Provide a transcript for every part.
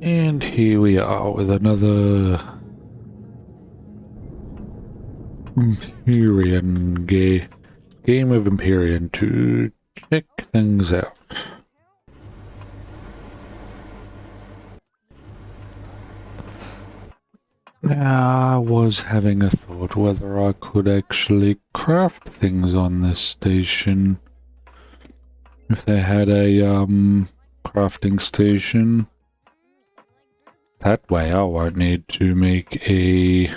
And here we are with another Empyrion game of Empyrion to check things out. Now, I was having a thought whether I could actually craft things on this station. If they had a crafting station. That way I won't need to make a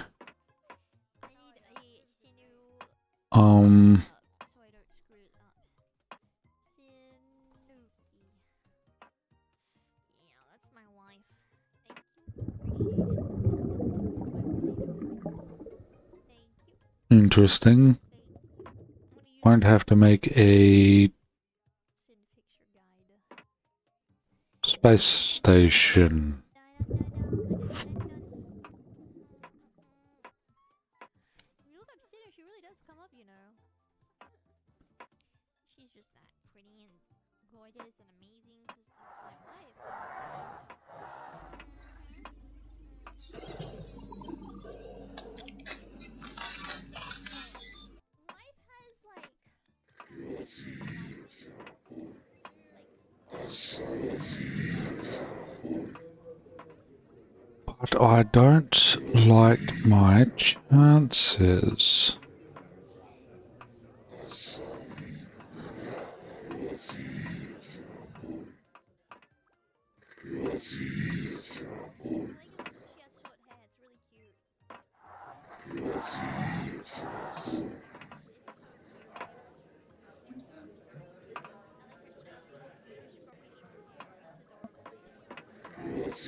interesting. Won't have to make a space station. But I don't like my chances.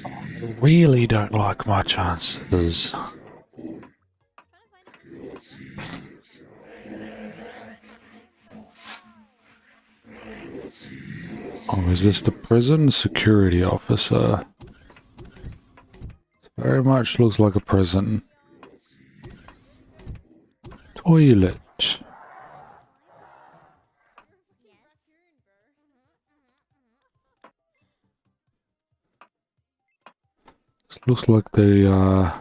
I really don't like my chances. Oh, is this the prison security officer? Very much looks like a prison. Toilet. This looks like the,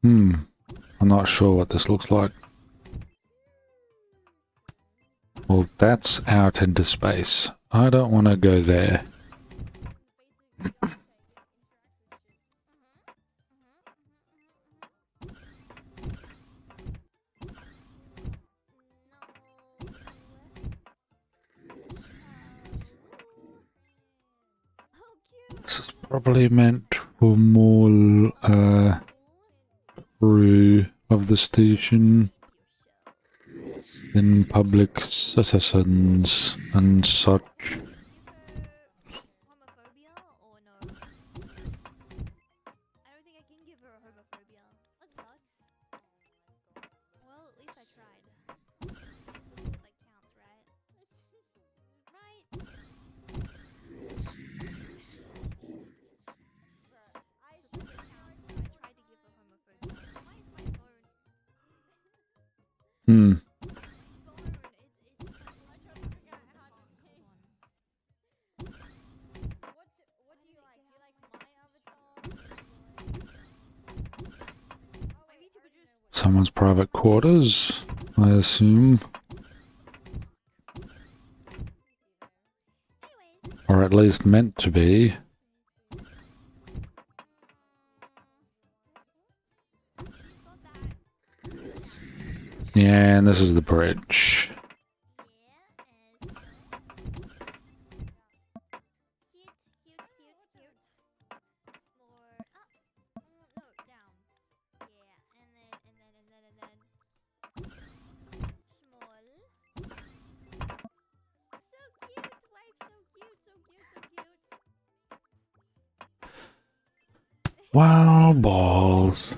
I'm not sure what this looks like. Well, that's out into space. I don't want to go there. This is probably meant for more crew of the station than public citizens and such. Someone's private quarters, I assume. Or at least meant to be. Yeah, and this is the bridge. Wow, balls.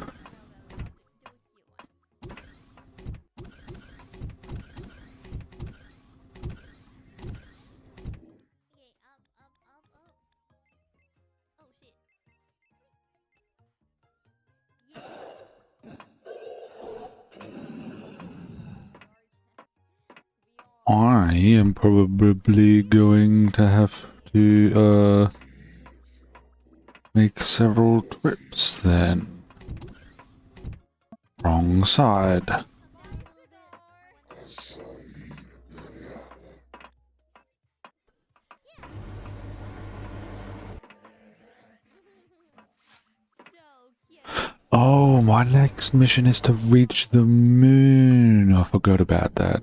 I am probably going to have to make several trips then. Wrong side. Oh, my next mission is to reach the moon. I forgot about that.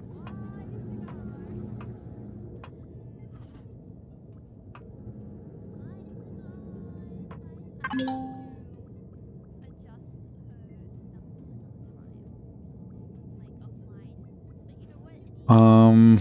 Um,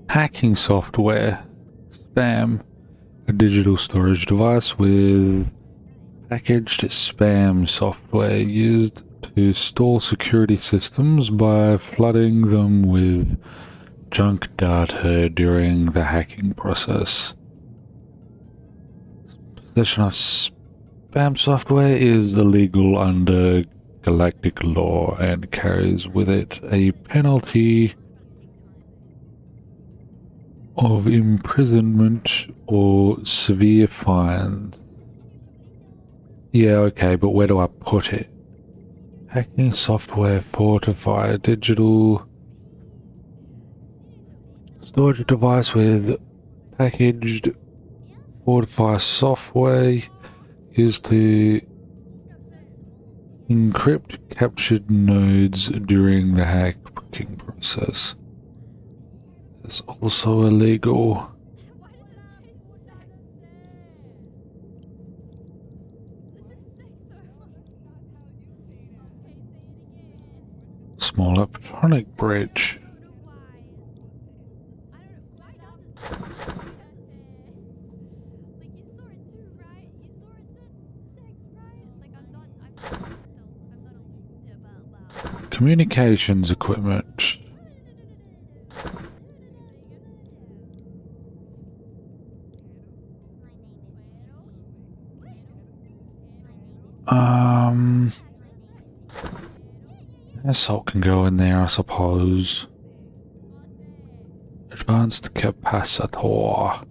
hacking software. Spam. A digital storage device with packaged spam software used to stall security systems by flooding them with junk data during the hacking process. Possession of spam software is illegal under galactic law and carries with it a penalty of imprisonment or severe fines. Yeah, okay, but where do I put it? Hacking software fortify digital storage device with packaged fortify software used to encrypt captured nodes during the hacking process. It's also illegal. Small electronic bridge. Communications equipment. Assault can go in there, I suppose. Advanced capacitor.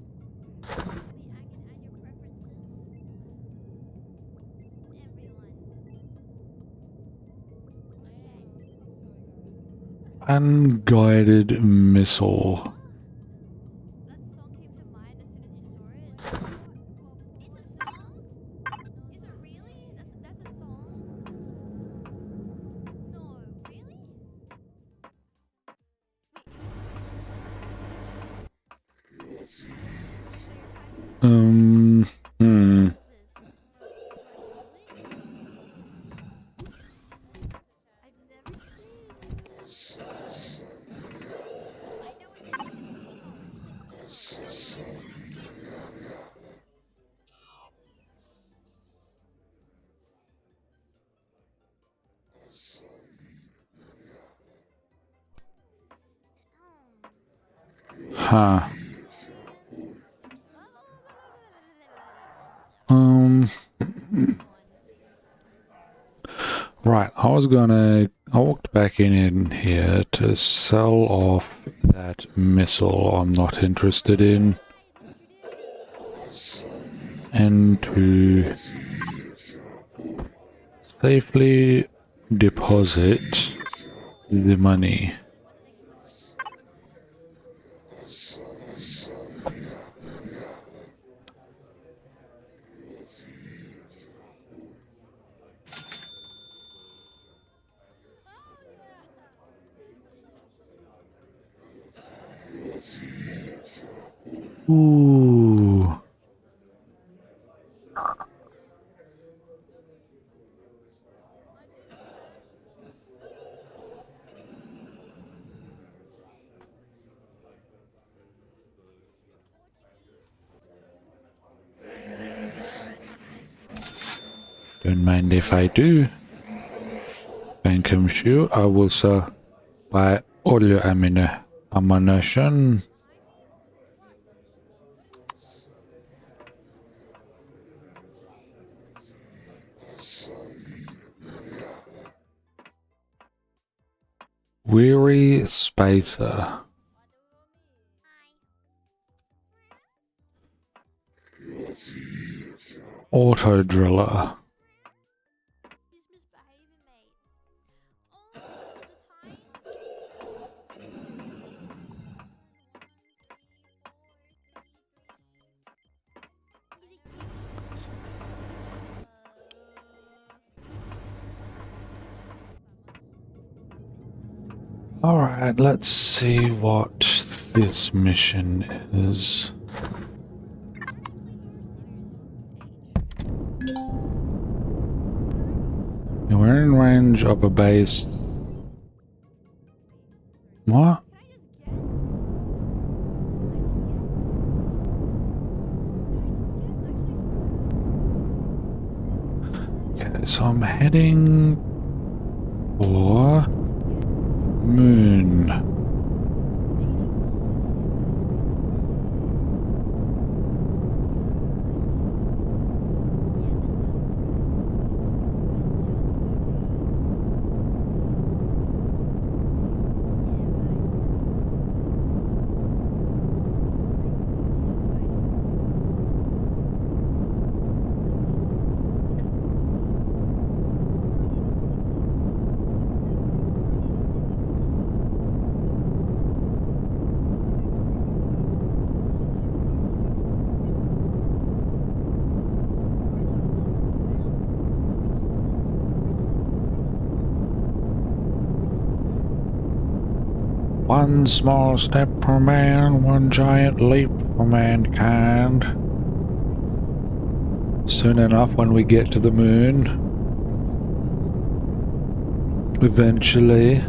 Unguided missile. Huh. Right, I walked back in here to sell off that missile I'm not interested in. And to safely deposit the money. Ooh. Don't mind if I do. Thank you, monsieur. I will buy all your ammunition. ammunition. Weary spacer. Auto driller. Alright, let's see what this mission is. We're in range of a base. What? Okay, so I'm heading for moon. One small step for man, one giant leap for mankind. Soon enough, when we get to the moon, eventually.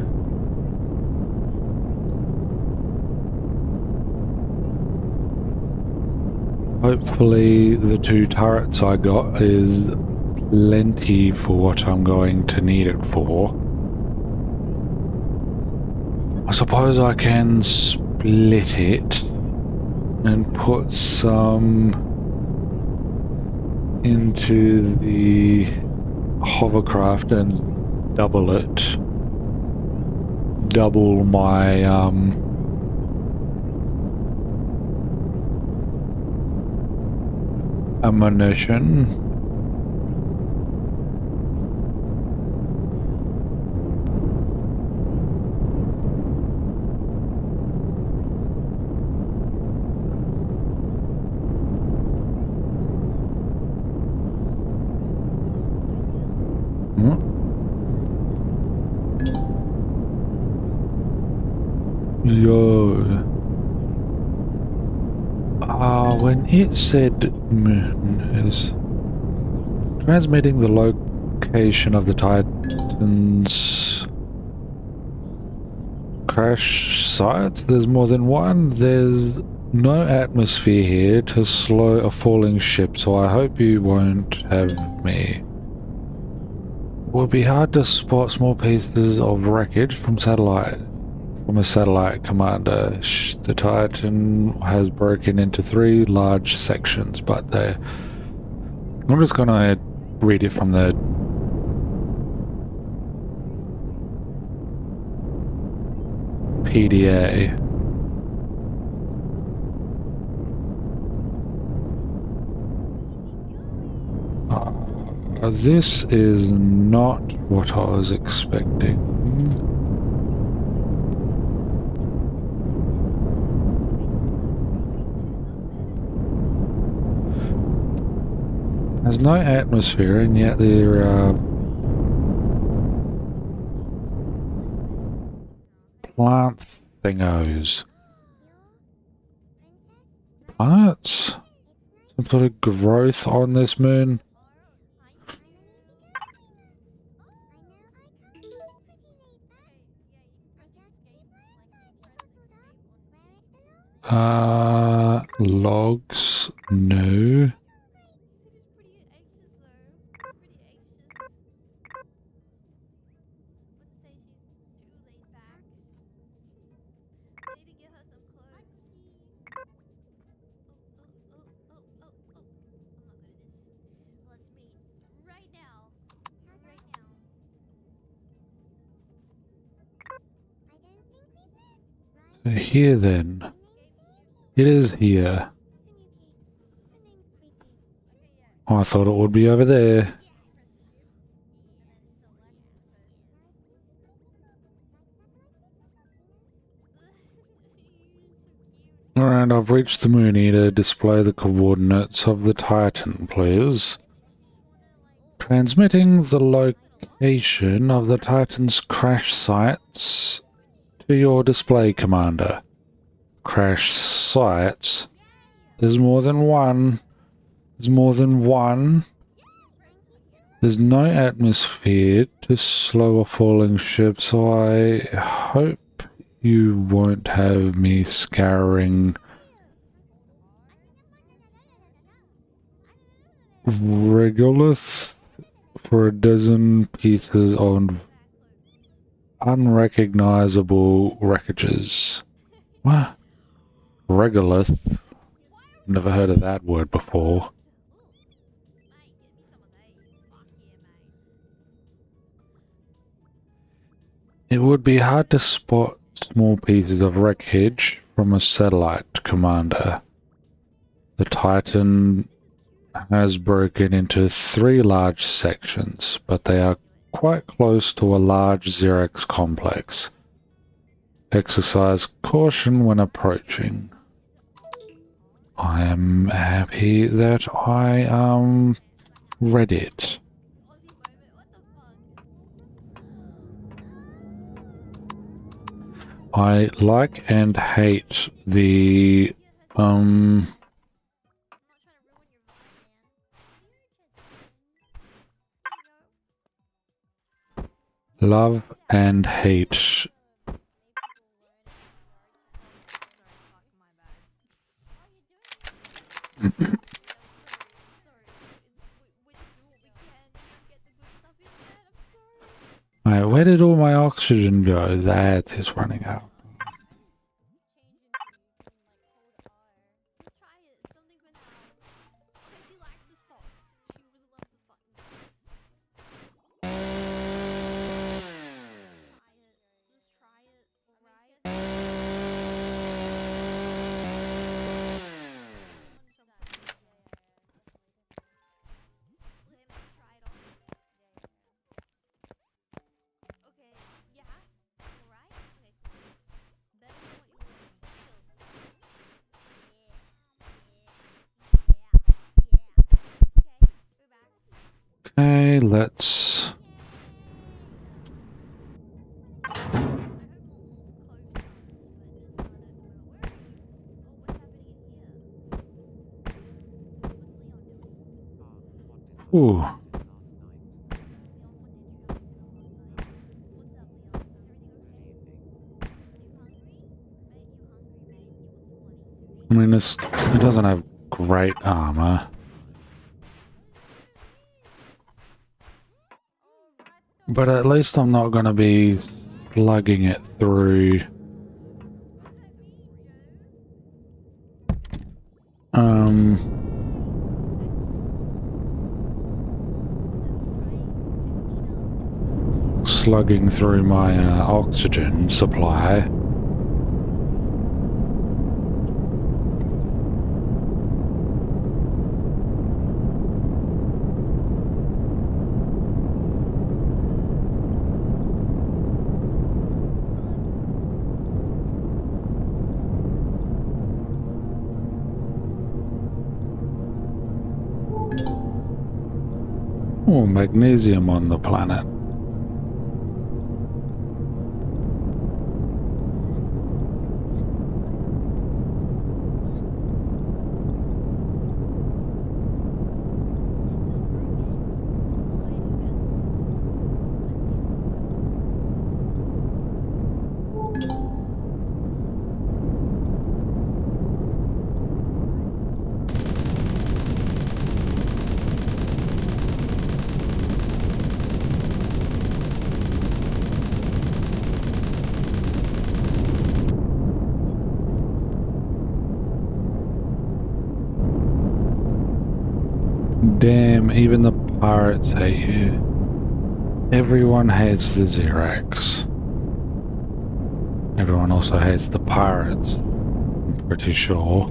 Hopefully the 2 turrets I got is plenty for what I'm going to need it for. I suppose I can split it and put some into the hovercraft and double it. Double my ammunition. Yo. When it said moon is transmitting the location of the Titan's crash sites, there's more than one. There's no atmosphere here to slow a falling ship, so I hope you won't have me. It would be hard to spot small pieces of wreckage from a satellite commander. The Titan has broken into 3 large sections, but I'm just gonna read it from the PDA. This is not what I was expecting. There's no atmosphere, and yet there are plant thingos. Plants? Some sort of growth on this moon? Logs? No. Here then. It is here. Oh, I thought it would be over there. Alright, I've reached the Mooney to display the coordinates of the Titan, please. Transmitting the location of the Titan's crash sites to your display, Commander. Crash sites? There's more than one. There's more than one. There's no atmosphere to slow a falling ship, so I hope you won't have me scouring Regolith for a dozen pieces of unrecognizable wreckages. What? Regolith? Never heard of that word before. It would be hard to spot small pieces of wreckage from a satellite, Commander. The Titan has broken into 3 large sections, but they are quite close to a large Xerex complex. Exercise caution when approaching. I am happy that I read it. I like and hate the love and hate. Wait, where did all my oxygen go? That is running out. Okay, let's... Ooh. I mean, it doesn't have great armor. But at least I'm not going to be slugging it through. Slugging through my oxygen supply. Oh, magnesium on the planet. Damn, even the pirates hate you. Everyone hates the Xerex. Everyone also hates the pirates, I'm pretty sure.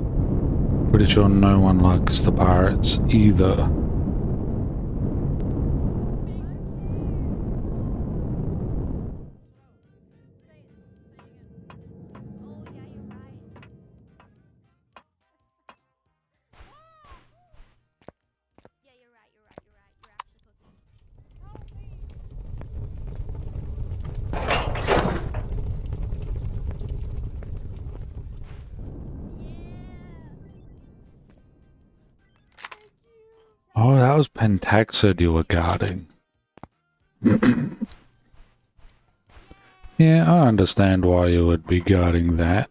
Pretty sure no one likes the pirates either. Oh, that was Pentaxid you were guarding. Yeah, I understand why you would be guarding that.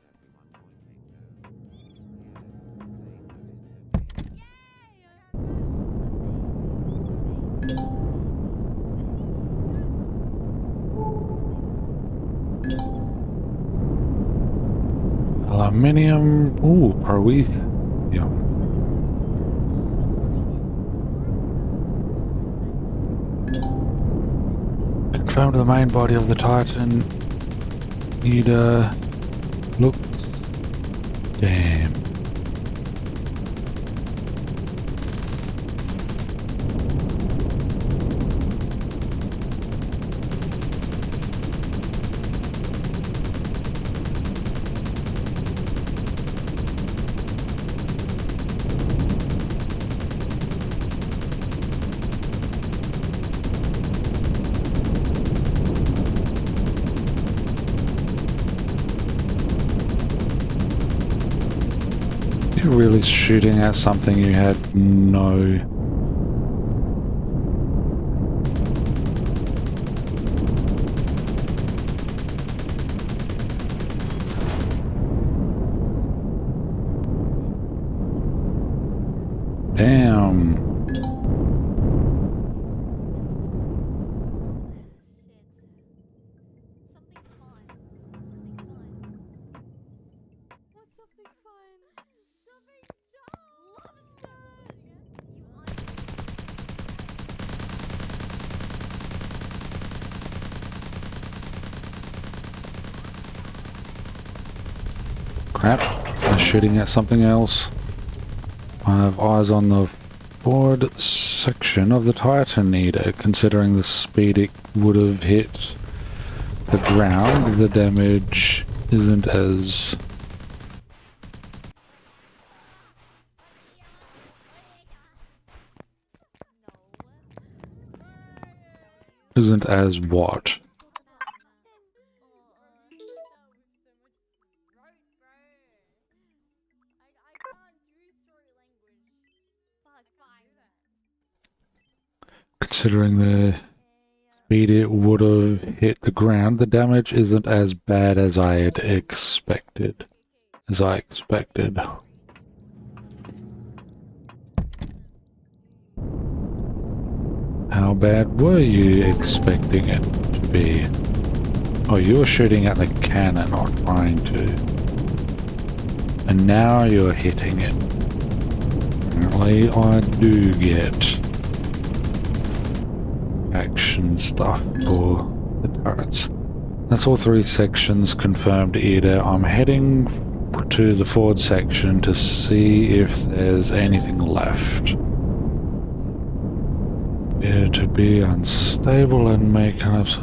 Aluminium. Ooh, Proethium. Confirmed the main body of the Titan Eden looks... Damn. You're really shooting at something you had no... Damn. Crap, they're shooting at something else. I have eyes on the forward section of the Titan Eden. Considering the speed it would have hit the ground, the damage isn't as... Isn't as what? Considering the speed it would have hit the ground, the damage isn't as bad as I had expected. How bad were you expecting it to be? Oh, you were shooting at the cannon, not trying to. And now you're hitting it. Apparently I do get action stuff for the turrets. That's all 3 sections confirmed, Ida. I'm heading to the forward section to see if there's anything left. Yeah, to be unstable and may collapse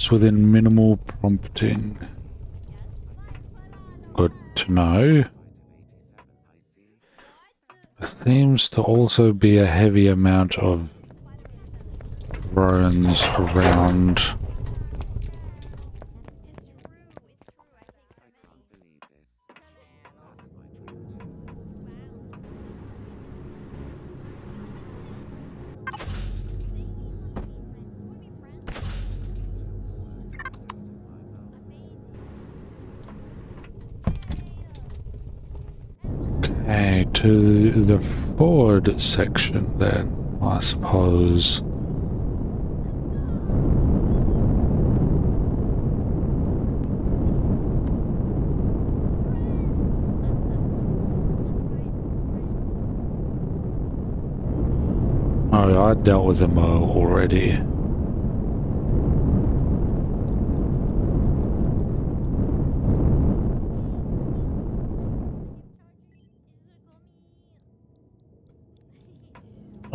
within minimal prompting. Good to know. There seems to also be a heavy amount of drones around. Okay, to the forward section then, I suppose. Oh, I dealt with them already.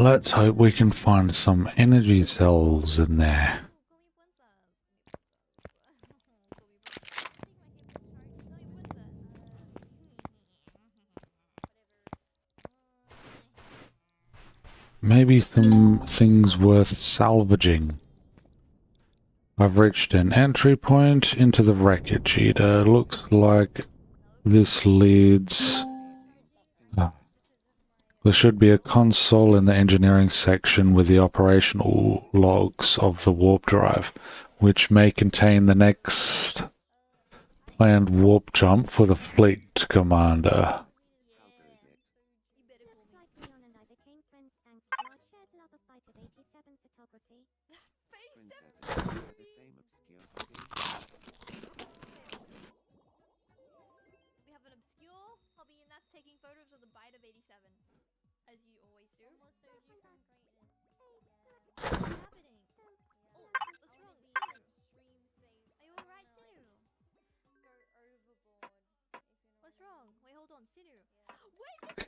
Let's hope we can find some energy cells in there. Maybe some things worth salvaging. I've reached an entry point into the wreckage eater. Looks like this leads... There should be a console in the engineering section with the operational logs of the warp drive, which may contain the next planned warp jump for the fleet commander.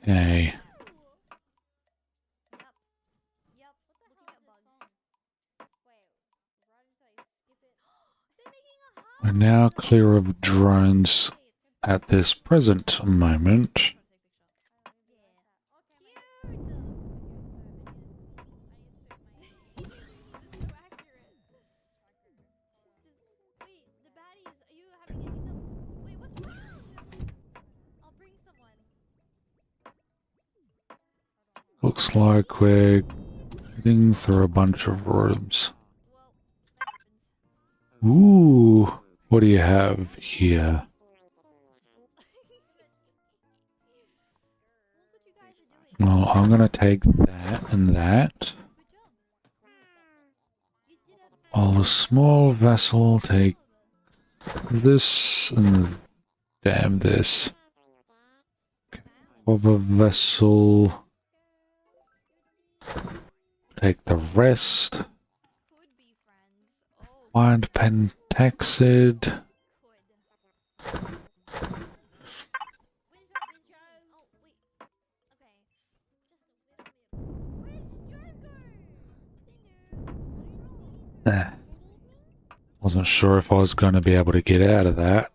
Okay. We're now clear of drones at this present moment. Looks like we're getting through a bunch of rooms. Ooh, what do you have here? Well, I'm gonna take that and that. While the small vessel take this and damn this. Hover vessel. Take the rest. Find pentaxid. Wasn't sure if I was going to be able to get out of that.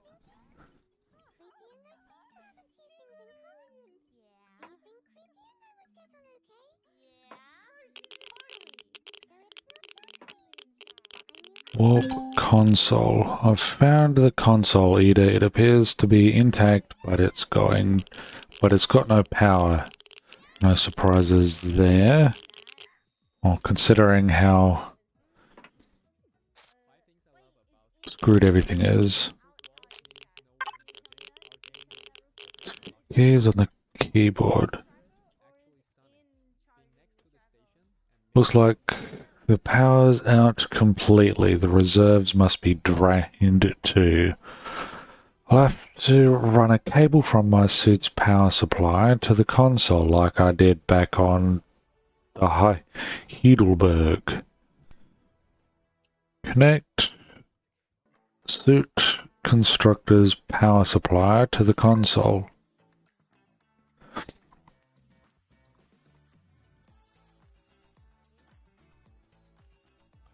Warp console. I've found the console eater. It appears to be intact, but it's got no power. No surprises there. Well, considering how screwed everything is. Keys on the keyboard. Looks like the power's out completely. The reserves must be drained too. I'll have to run a cable from my suit's power supply to the console like I did back on the Heidelberg. Connect suit constructor's power supply to the console.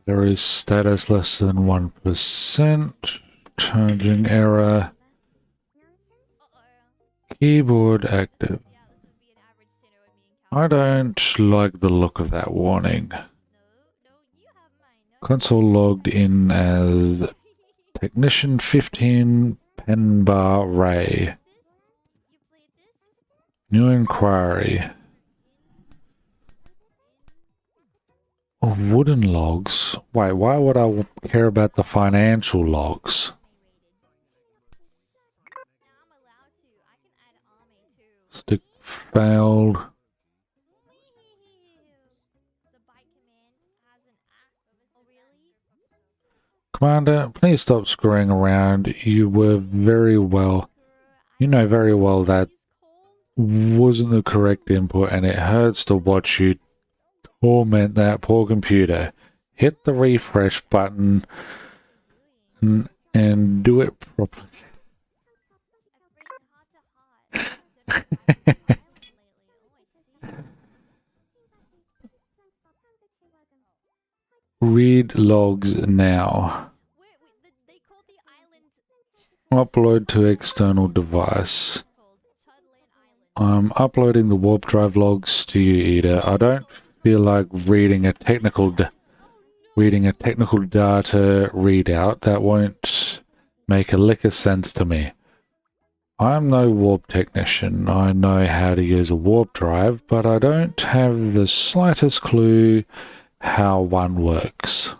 There is status less than 1%. Charging error. Keyboard active. I don't like the look of that warning. Console logged in as Technician 15 Penbar Ray. New inquiry. Oh, wooden logs? Wait, why would I care about the financial logs? Stick failed. Commander, please stop screwing around. You know very well that wasn't the correct input and it hurts to watch you torment that poor computer. Hit the refresh button and do it properly. Read logs now. Upload to external device. I'm uploading the warp drive logs to you, Ida. I don't feel like reading a technical data readout. That won't make a lick of sense to me. I'm no warp technician. I know how to use a warp drive, but I don't have the slightest clue how one works.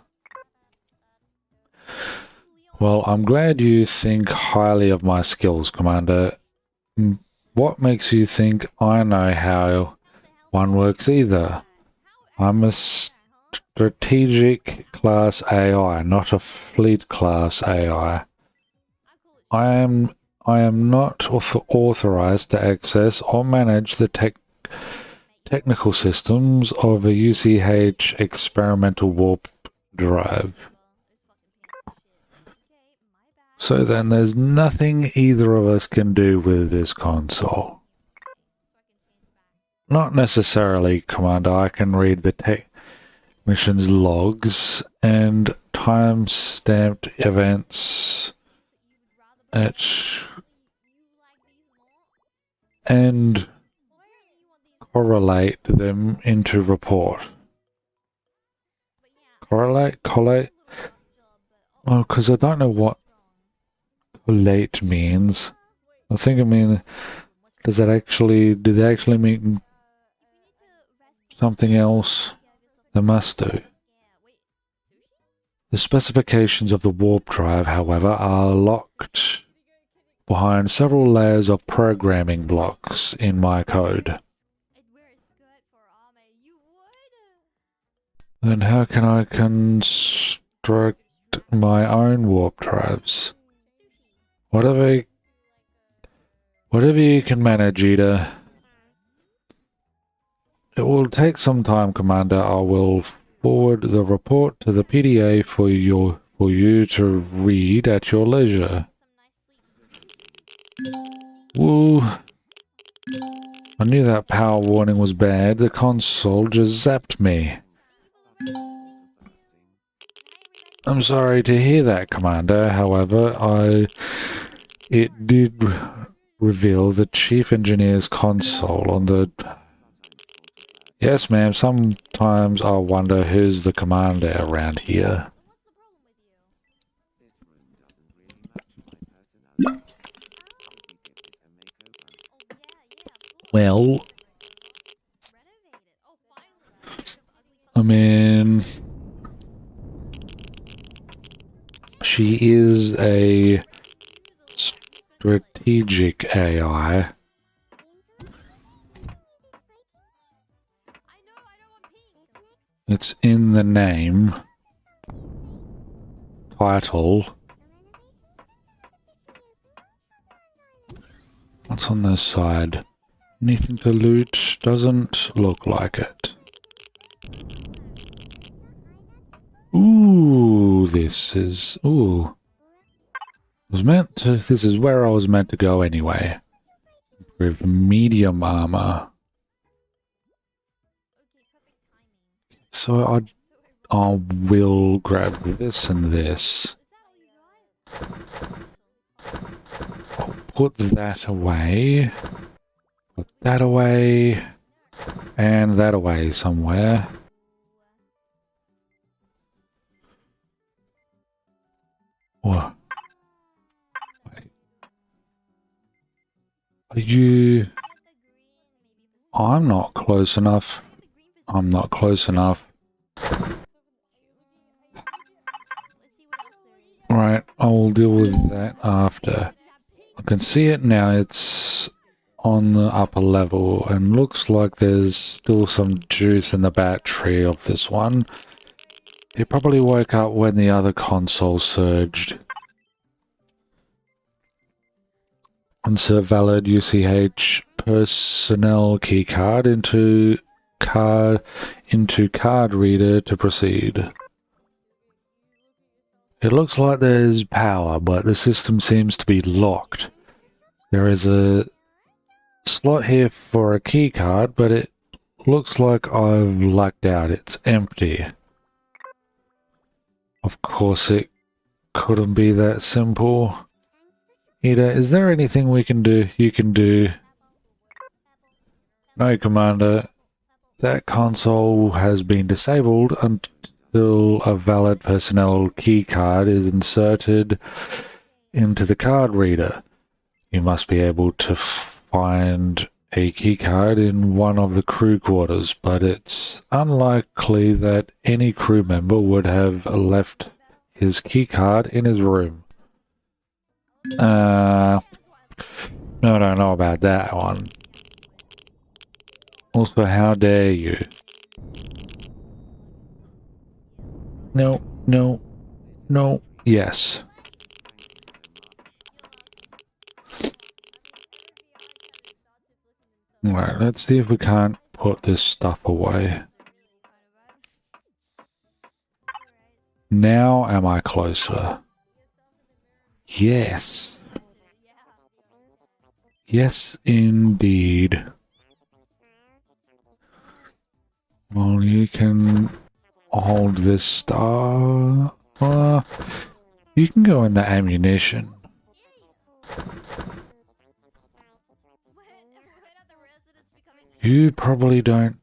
Well, I'm glad you think highly of my skills, Commander. What makes you think I know how one works either? I'm a strategic class AI, not a fleet class AI. I am not authorized to access or manage the technical systems of a UCH experimental warp drive. So then there's nothing either of us can do with this console. Not necessarily, Commander. I can read the technician's logs and time-stamped events and correlate them into report. Collate? Well, because I don't know what collate means. I think it means, do they actually mean something else? They must do. The specifications of the warp drive, however, are locked behind several layers of programming blocks in my code. Then how can I construct my own warp drives? Whatever you can manage, Ida. It will take some time, Commander. I will forward the report to the PDA for you to read at your leisure. Woo. I knew that power warning was bad. The console just zapped me. I'm sorry to hear that, Commander. However, it did reveal the chief engineer's console on the... Yes, ma'am. Sometimes I wonder who's the commander around here. Well, I mean, she is a strategic AI. It's in the name. Title. What's on this side? Anything to loot? Doesn't look like it. Ooh, this is... Ooh. This is where I was meant to go anyway. With medium armor. So I will grab this and this. I'll put that away. Put that away. And that away somewhere. What? Wait. Are you... I'm not close enough. I'm not close enough. Right, I'll deal with that after. I can see it now. It's on the upper level and looks like there's still some juice in the battery of this one. It probably woke up when the other console surged. Insert valid UCH personnel keycard into card reader to proceed. It looks like there's power, but the system seems to be locked. There is a slot here for a keycard, but it looks like I've lucked out. It's empty. Of course it couldn't be that simple. Ida, is there anything we can do? You can do. No, Commander. That console has been disabled until a valid personnel keycard is inserted into the card reader. You must be able to find a keycard in one of the crew quarters, but it's unlikely that any crew member would have left his keycard in his room. I don't know about that one. Also, how dare you? No, no, no, yes. Alright, let's see if we can't put this stuff away. Now am I closer? Yes. Yes, indeed. Well, you can hold this star. You can go in the ammunition. You probably don't.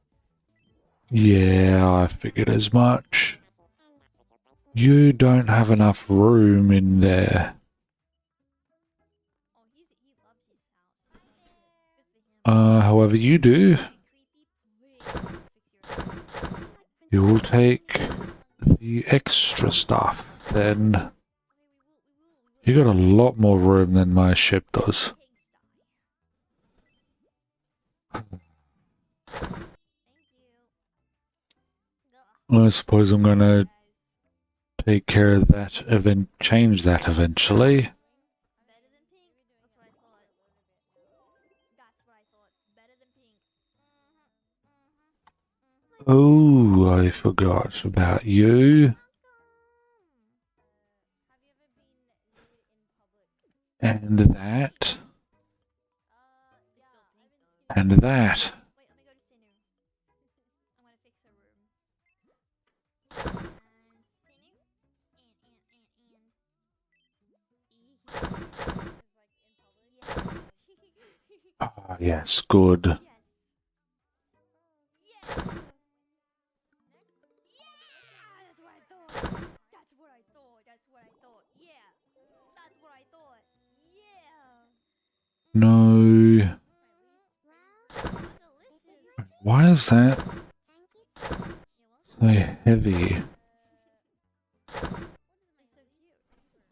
Yeah, I figured as much. You don't have enough room in there. However, you do. You will take the extra stuff, then. You got a lot more room than my ship does. I suppose I'm gonna take care of that change that eventually. Oh, I forgot about you. And that. And that. Ah, yes, good. No. Why is that so heavy?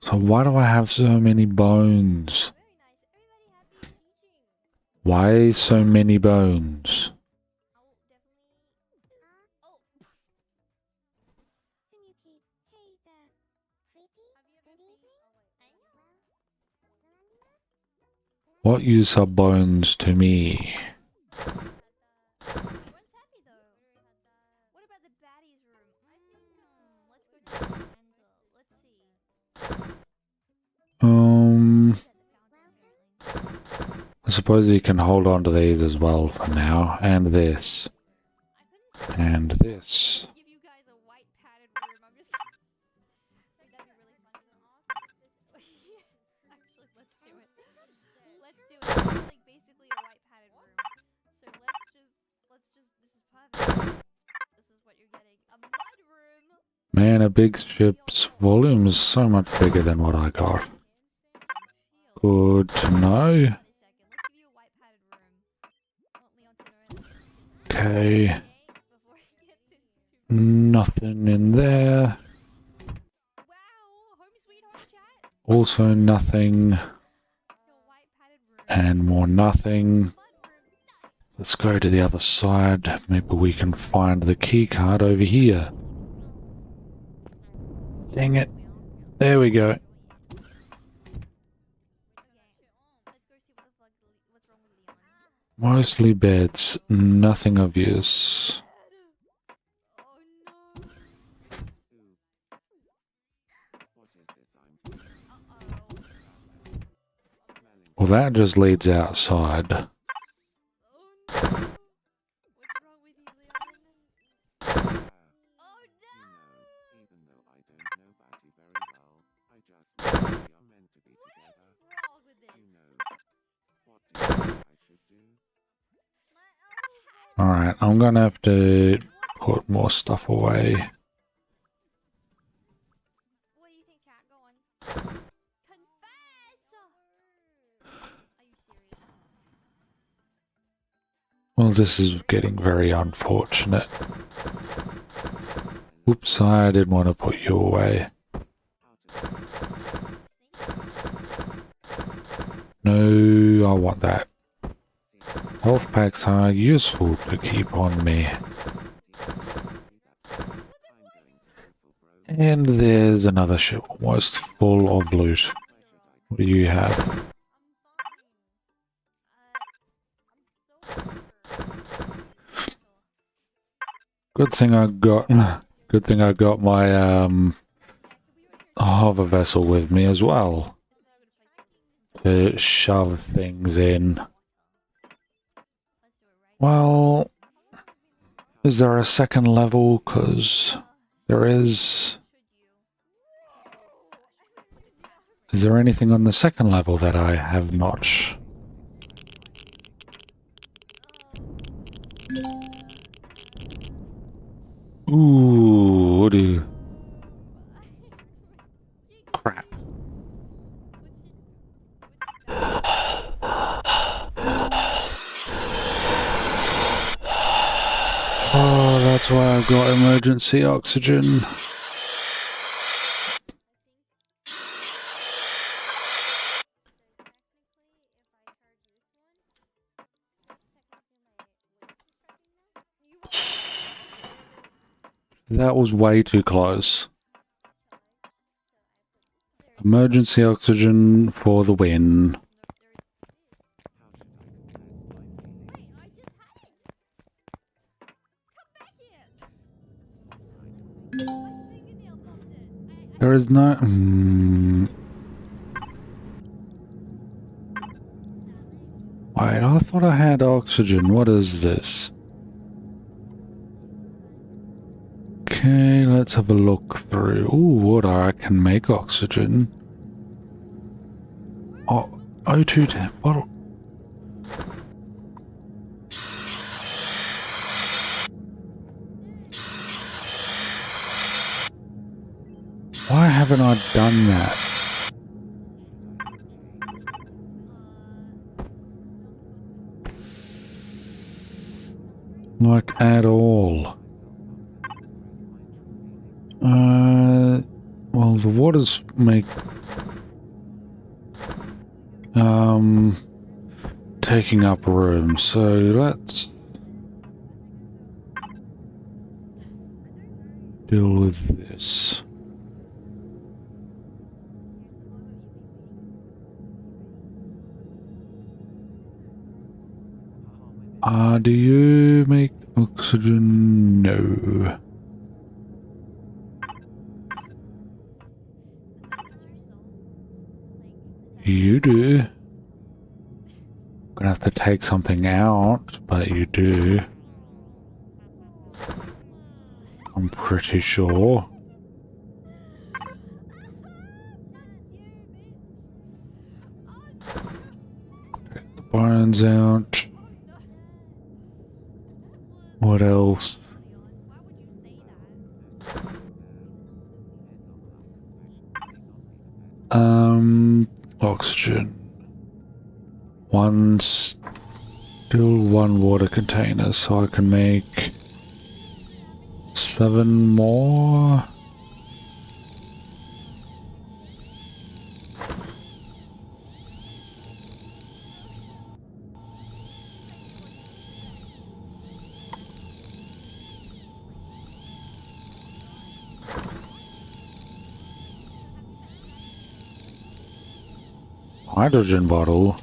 So why do I have so many bones? Why so many bones? What use are bones to me? I suppose you can hold on to these as well for now. And this. And this. Man, a big ship's volume is so much bigger than what I got. Good to know. Okay. Nothing in there. Also nothing. And more nothing. Let's go to the other side. Maybe we can find the key card over here. Dang it. There we go. Mostly beds. Nothing of use. Well, that just leads outside. Alright, I'm gonna have to put more stuff away. What do you think, chat? Go on. Confess! Are you serious? Well, this is getting very unfortunate. Oops, I didn't want to put you away. No, I want that. Health packs are useful to keep on me. And there's another ship almost full of loot. What do you have? Good thing I got my hover vessel with me as well to shove things in. Well, is there a second level? 'Cause there is. Is there anything on the second level that I have not? Ooh, what do you... Crap. Oh, that's why I've got emergency oxygen. That was way too close. Emergency oxygen for the win. There is no... Wait, I thought I had oxygen. What is this? Okay, let's have a look through. Ooh, water. I can make oxygen. Oh, O2 bottle. Why haven't I done that? Like, at all. Well, the waters make... taking up room, so let's... deal with this. Do you make oxygen? No. You do. Gonna have to take something out, but you do. I'm pretty sure. Get the bones out. What else? Oxygen. Still one water container, so I can make 7 more. Hydrogen bottle.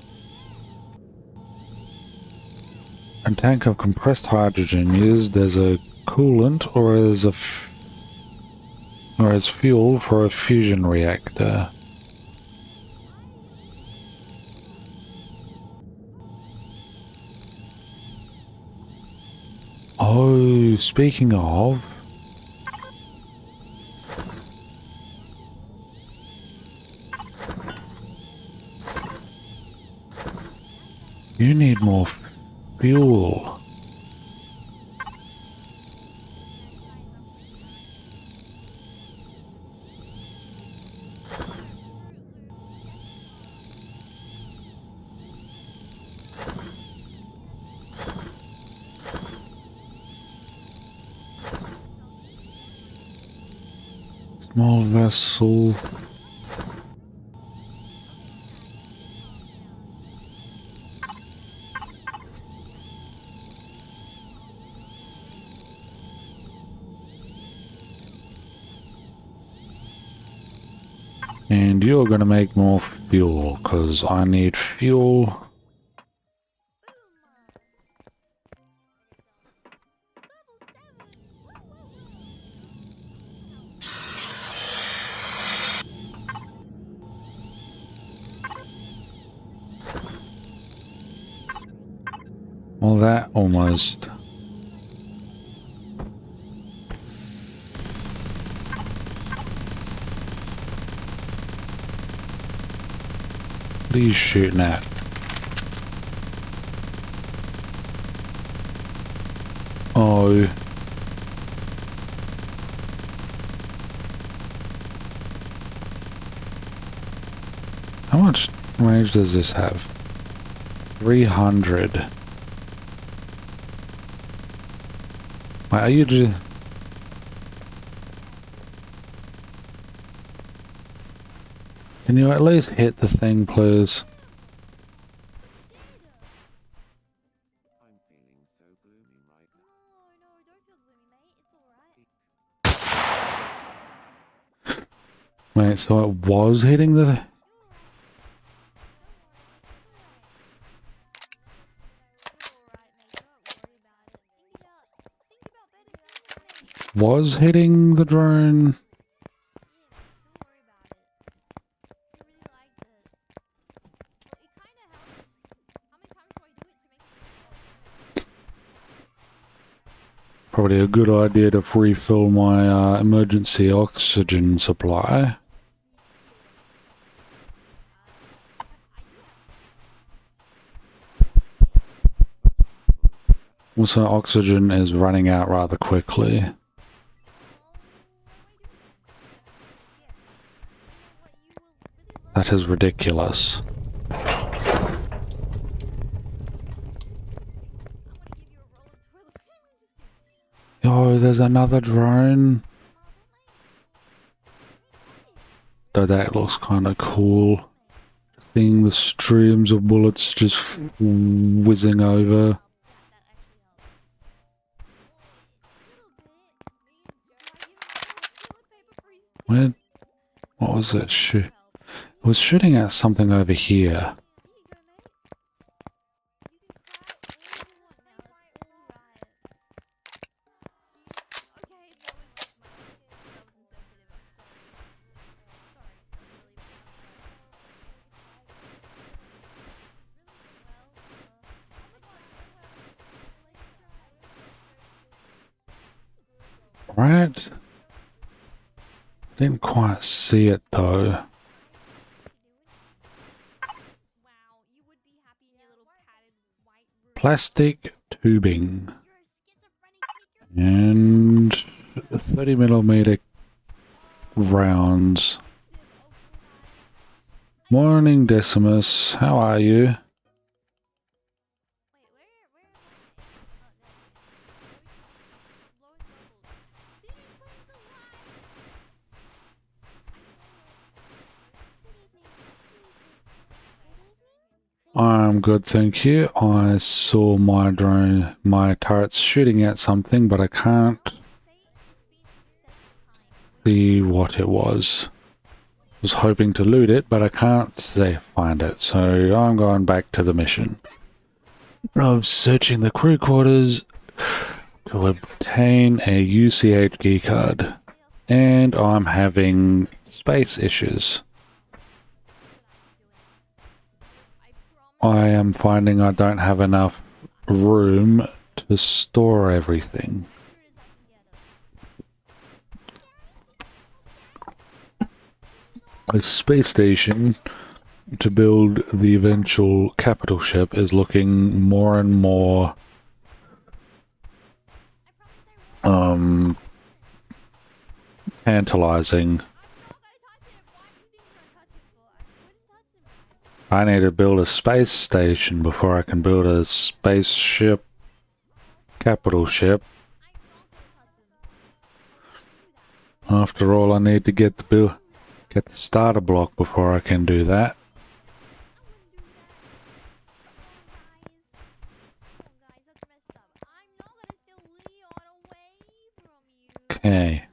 A tank of compressed hydrogen used as a coolant or as fuel for a fusion reactor. Oh, speaking of, You need more fuel. Small vessel. And you're gonna make more fuel, because I need fuel. Well, that almost. What are you shooting at? Oh. How much range does this have? 300. Wait, are you just... Can you at least hit the thing, please? I'm feeling so gloomy right now. No, don't feel gloomy, mate. It's alright. Wait, so it was hitting the... Was hitting the drone? Probably a good idea to refill my emergency oxygen supply. Also, oxygen is running out rather quickly. That is ridiculous. Oh, there's another drone. Though that looks kind of cool. Seeing the streams of bullets just whizzing over. Where? What was it? It was shooting at something over here. Right? Didn't quite see it though. Plastic tubing. And 30mm rounds. Morning, Decimus. How are you? I'm good, thank you. I saw my drone, my turrets shooting at something, but I can't see what it was. I was hoping to loot it, but I can't find it, so I'm going back to the mission of searching the crew quarters to obtain a UCH key card. And I'm having space issues. I am finding I don't have enough room to store everything. A space station to build the eventual capital ship is looking more and more tantalizing. I need to build a space station before I can build a spaceship capital ship. After all, I need to get the starter block before I can do that. Okay.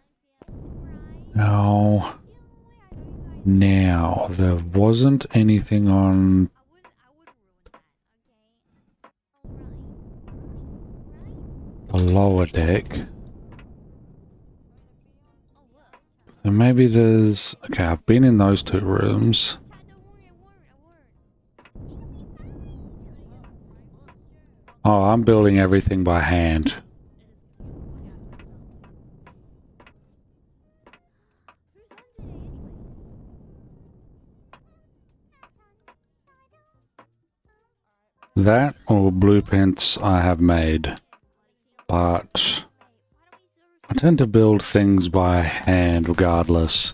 Now, there wasn't anything on the lower deck. So maybe there's... Okay, I've been in those two rooms. Oh, I'm building everything by hand. That or blueprints I have made. But I tend to build things by hand regardless.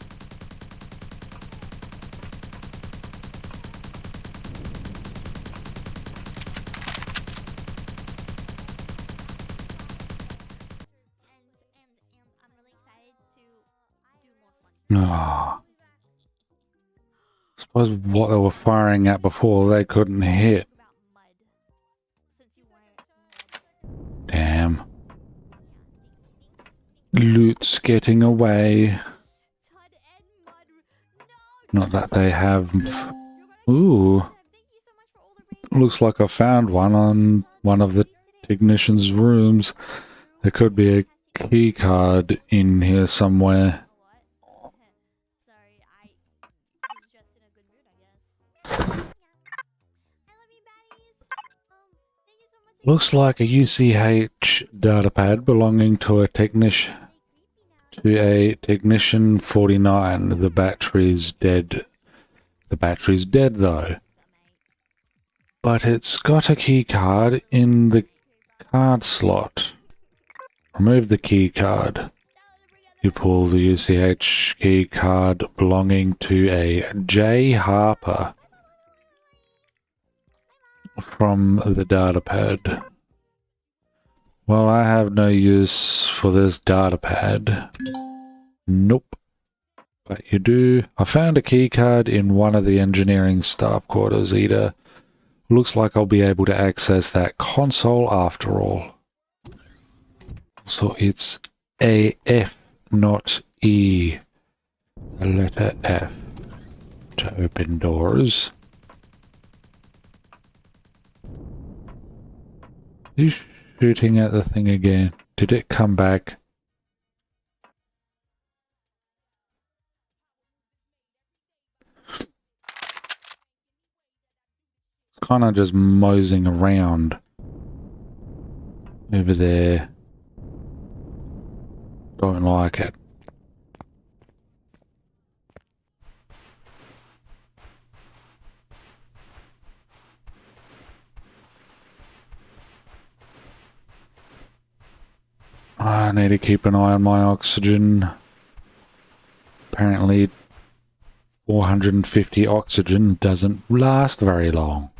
Ah. Suppose what they were firing at before they couldn't hit. Damn. Loot's getting away. Not that they have... Ooh. Looks like I found one on one of the technician's rooms. There could be a key card in here somewhere. Looks like a UCH datapad belonging to a technician 49. The battery's dead. The battery's dead though. But it's got a key card in the card slot. Remove the key card. You pull the UCH key card belonging to a J. Harper from the datapad. Well, I have no use for this datapad. Nope. But you do. I found a key card in one of the engineering staff quarters, Ida. Looks like I'll be able to access that console after all. So it's a F, not E. The letter F to open doors. He's shooting at the thing again. Did it come back? It's kind of just moseying around over there. Don't like it. I need to keep an eye on my oxygen. Apparently 450 oxygen doesn't last very long.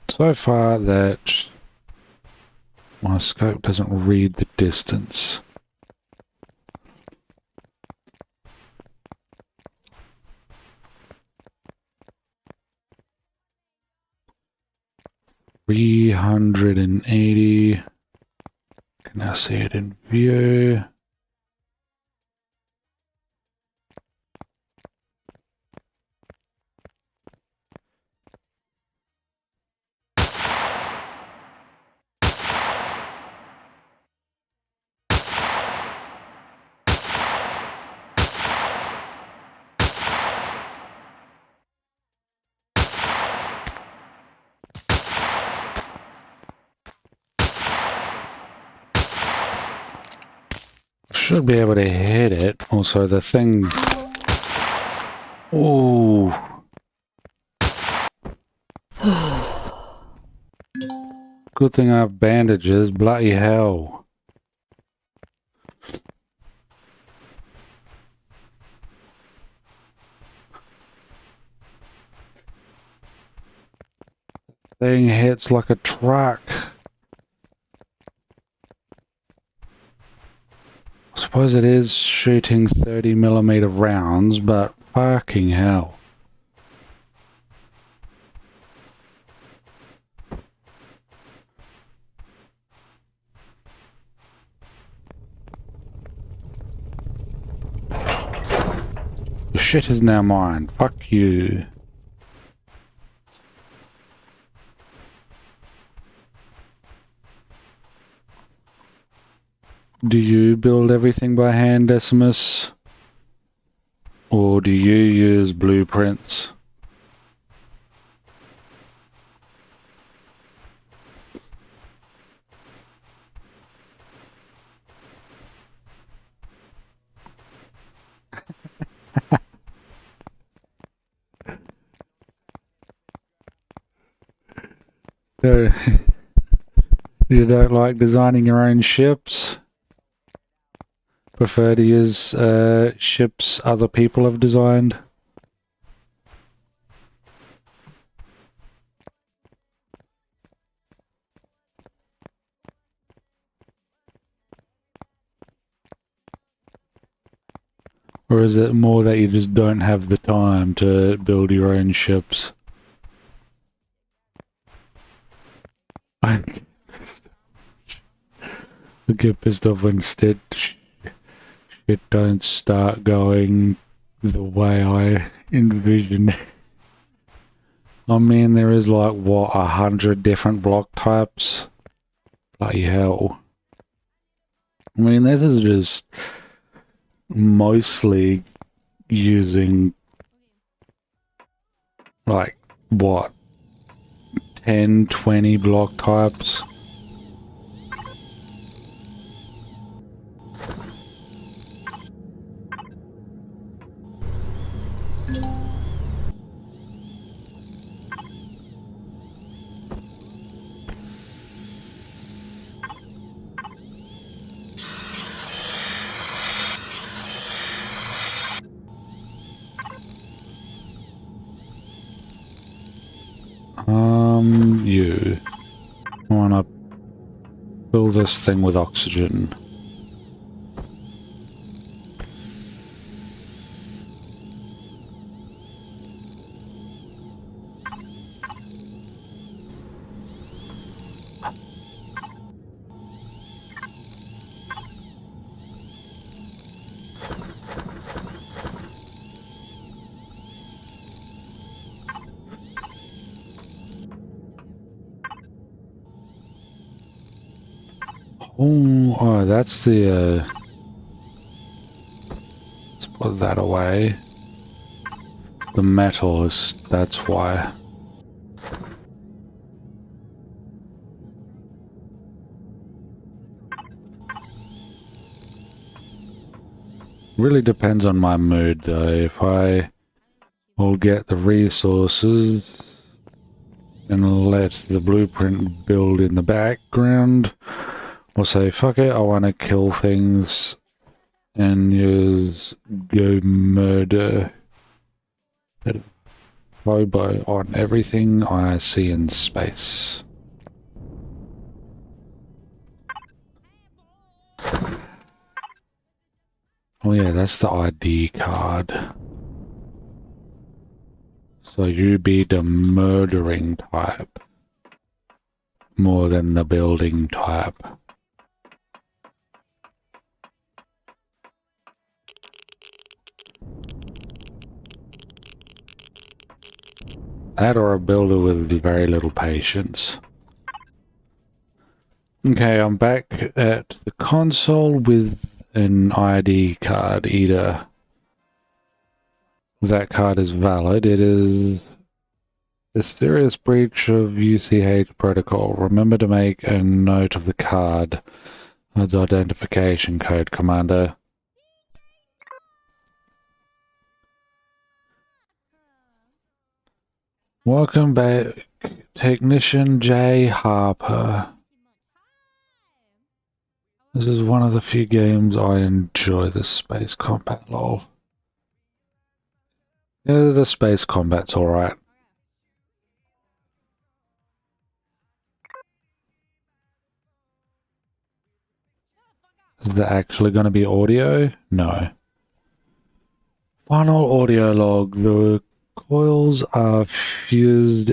So far that my scope doesn't read the distance. $380. Can I see it in view? should be able to hit it. Also, the thing... Ooh. Good thing I have bandages. Bloody hell. Thing hits like a truck. I suppose it is shooting 30mm rounds, but fucking hell. The shit is now mine. Fuck you. Do you build everything by hand, Decimus? Or do you use blueprints? So, you don't like designing your own ships? Prefer to use ships other people have designed? Or is it more that you just don't have the time to build your own ships? I get pissed off when shit don't start going the way I envision. I mean, there is like, what, 100 different block types? Bloody hell. I mean, this is just mostly using, like, what, 10, 20 block types? You. I wanna fill this thing with oxygen. Oh, that's the, let's put that away. The metal is, that's why. Really depends on my mood though. If I will get the resources and let the blueprint build in the background, or say, fuck it, I want to kill things and use go murder hobo on everything I see in space. Oh yeah, that's the ID card. So you be the murdering type more than the building type. That or a builder with very little patience. Okay, I'm back at the console with an ID card. Either that card is valid, it is a serious breach of UCH protocol. Remember to make a note of the card That's identification code, Commander. Welcome back, Technician J. Harper. This is one of the few games I enjoy, the space combat, lol. Yeah, the space combat's alright. Is there actually going to be audio? No. Final audio log. The coils are fused.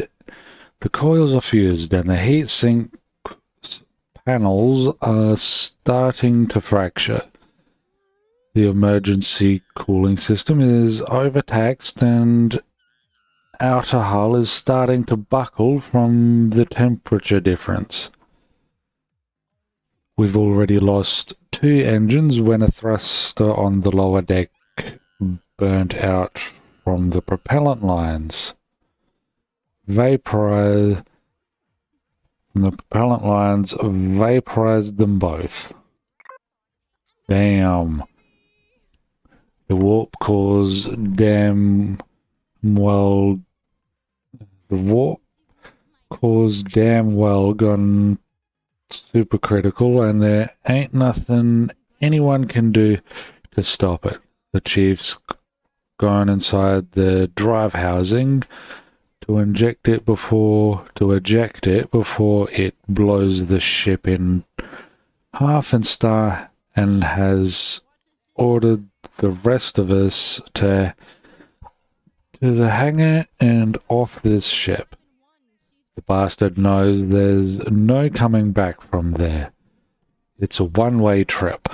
The coils are fused and the heatsink panels are starting to fracture. The emergency cooling system is overtaxed and outer hull is starting to buckle from the temperature difference. We've already lost 2 engines when a thruster on the lower deck burnt out from the propellant lines. The propellant lines vaporized them both. Damn. The warp cores damn well gone supercritical, and there ain't nothing anyone can do to stop it. The chief's gone inside the drive housing to eject it before it blows the ship in half and has ordered the rest of us to the hangar and off this ship. The bastard knows there's no coming back from there. It's a one-way trip.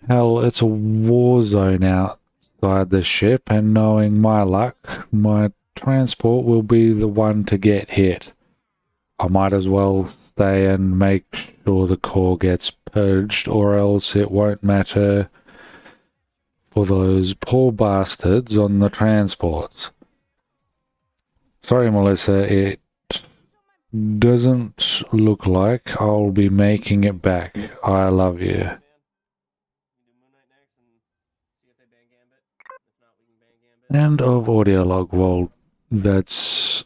Hell, it's a war zone outside the ship, and knowing my luck, my transport will be the one to get hit. I might as well stay and make sure the core gets purged, or else it won't matter for those poor bastards on the transports. Sorry, Melissa, it doesn't look like I'll be making it back. I love you. End of audio log. Well, that's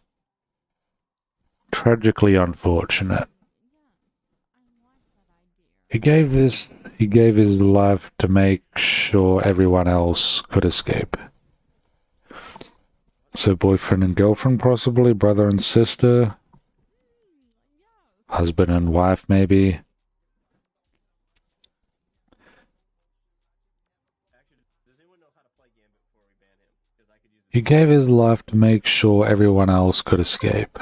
tragically unfortunate. He gave his life to make sure everyone else could escape. So boyfriend and girlfriend, possibly brother and sister, husband and wife, maybe. He gave his life to make sure everyone else could escape.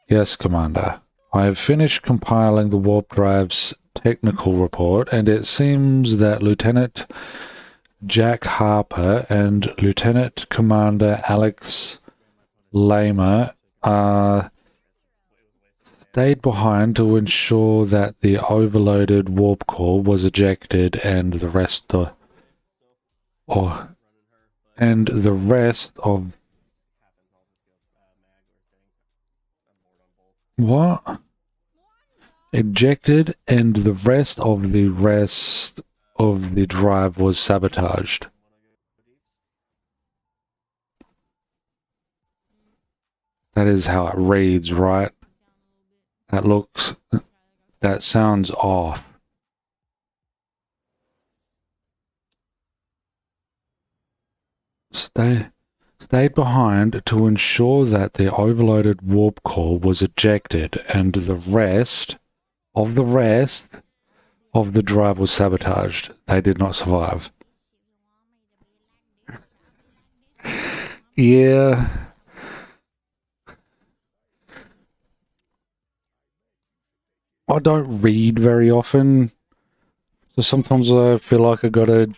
Yes, Commander. I have finished compiling the warp drive's technical report, and it seems that Lieutenant Jack Harper and Lieutenant Commander Alex Lamer stayed behind to ensure that the overloaded warp core was ejected and the rest of what? Ejected and the rest of the drive was sabotaged. That is how it reads, right? That sounds off. Stayed behind to ensure that the overloaded warp core was ejected and the rest of the drive was sabotaged. They did not survive. Yeah. I don't read very often, so sometimes I feel like I gotta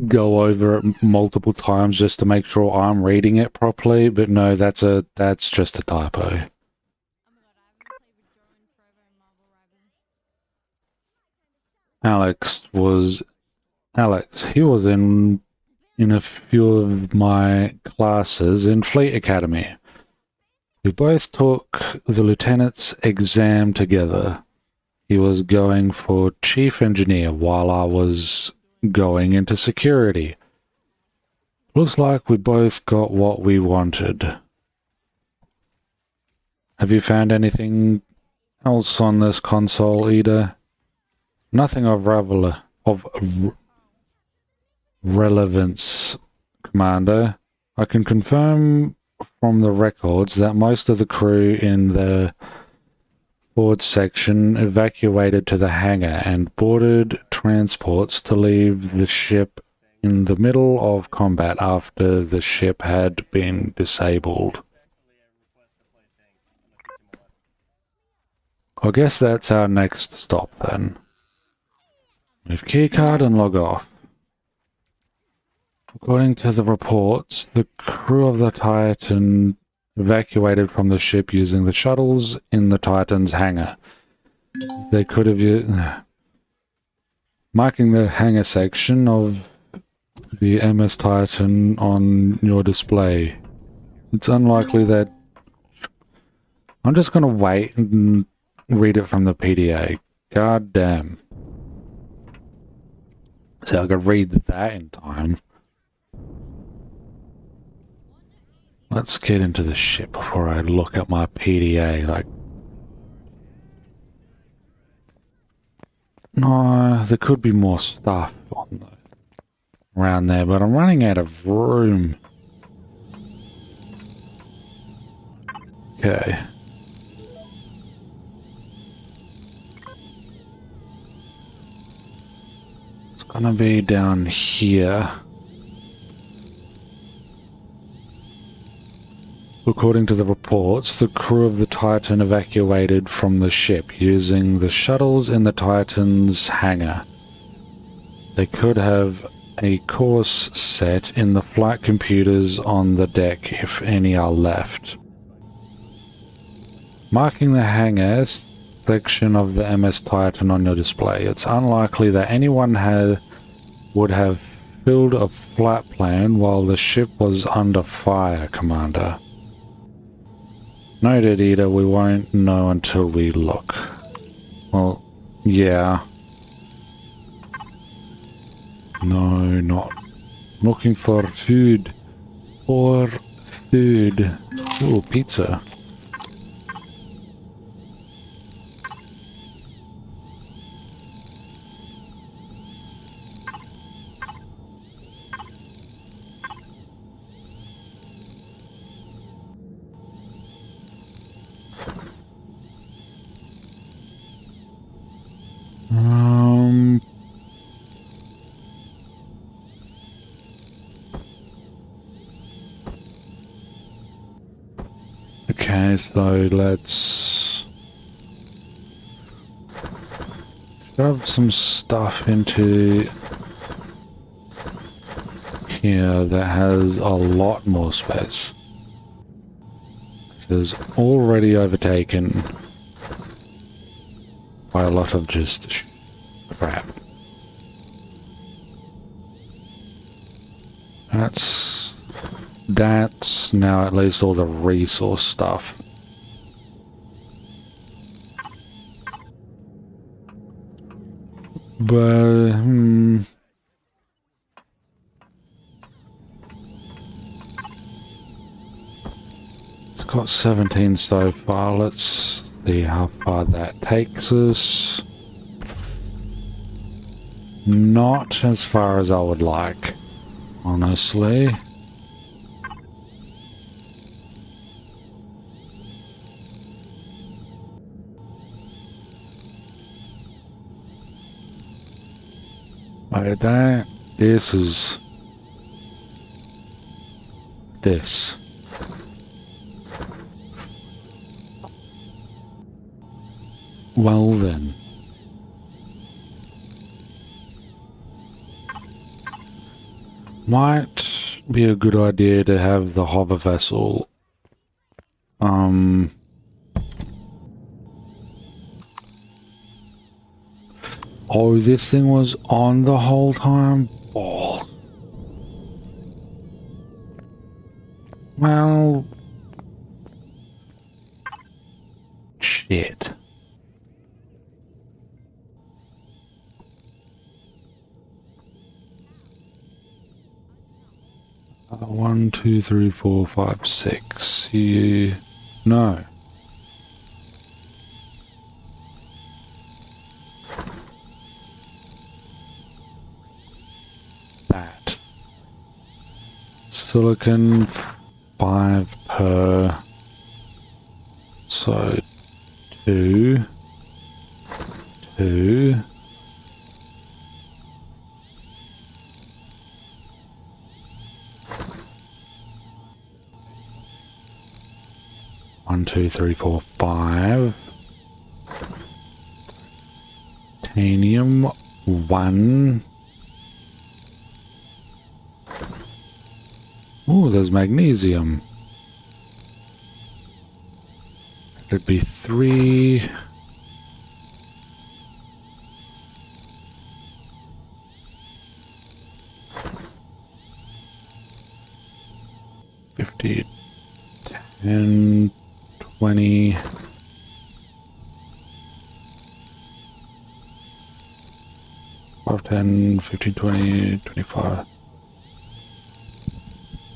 go over it multiple times just to make sure I'm reading it properly, but no, that's just a typo. Alex, he was in a few of my classes in Fleet Academy. We both took the lieutenant's exam together. He was going for chief engineer while I was going into security. Looks like we both got what we wanted. Have you found anything else on this console, Ida? Nothing of relevance, Commander. I can confirm from the records that most of the crew in the forward section evacuated to the hangar and boarded transports to leave the ship in the middle of combat after the ship had been disabled. I guess that's our next stop then. Move keycard and log off. According to the reports, the crew of the Titan evacuated from the ship using the shuttles in the Titan's hangar. They could have used... Marking the hangar section of the MS Titan on your display. It's unlikely that... I'm just going to wait and read it from the PDA. God damn. So I could read that in time. Let's get into the ship before I look at my PDA, like... No, there could be more stuff around there, but I'm running out of room. Okay. It's gonna be down here. According to the reports, the crew of the Titan evacuated from the ship using the shuttles in the Titan's hangar. They could have a course set in the flight computers on the deck if any are left. Marking the hangar section of the MS Titan on your display, it's unlikely that anyone would have filled a flight plan while the ship was under fire, Commander. Noted, Ida, we won't know until we look. Well, yeah. No, not looking for food. For food. Ooh, pizza. Okay, so let's shove some stuff into here that has a lot more space. It is already overtaken by a lot of just crap. That's now at least all the resource stuff. But, it's got 17 so far. Let's see how far that takes us. Not as far as I would like, honestly. Like that. This. Well then. Might be a good idea to have the hover vessel. Oh, this thing was on the whole time? Oh. Well... Shit. 1, 2, 3, 4, 5, 6. No. That. Silicon 5 per. So 2, 2. One, two, three, four, 5. Titanium 1. Oh, there's magnesium. It'd be 3. $50, 10, 20. 5, 10, 15, 20, 25.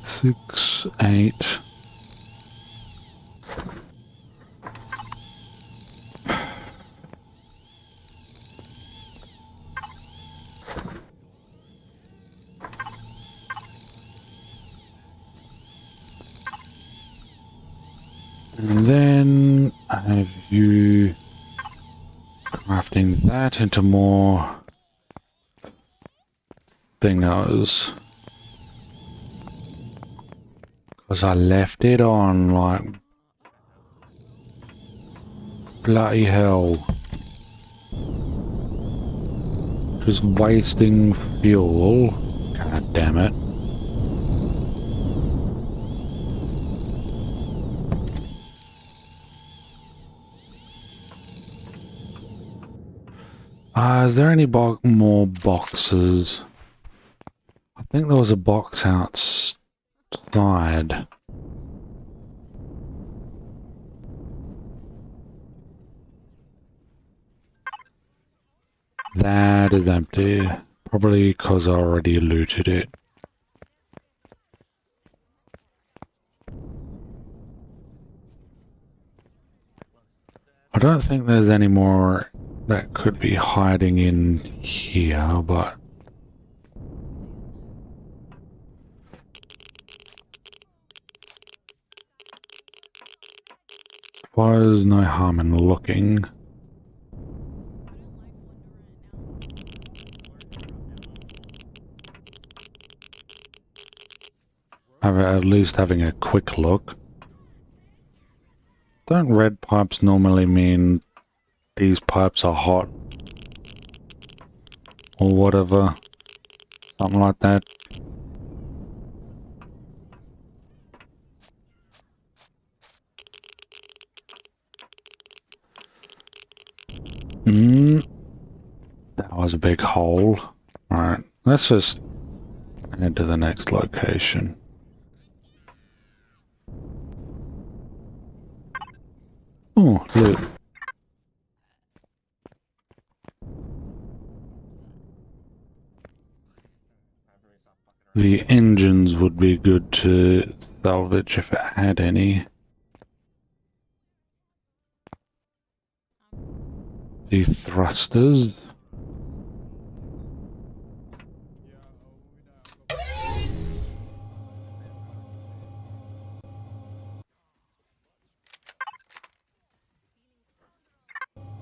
6, 8. And then have you crafting that into more thingos. Because I left it on, like, bloody hell. Just wasting fuel. God damn it. Is there any more boxes? I think there was a box outside. That is empty. Probably because I already looted it. I don't think there's any more that could be hiding in here, but... There's no harm in looking. At least having a quick look. Don't red pipes normally mean these pipes are hot? Or whatever. Something like that. That was a big hole. Alright, let's just head to the next location. Oh, look. The engines would be good to salvage if it had any. The thrusters.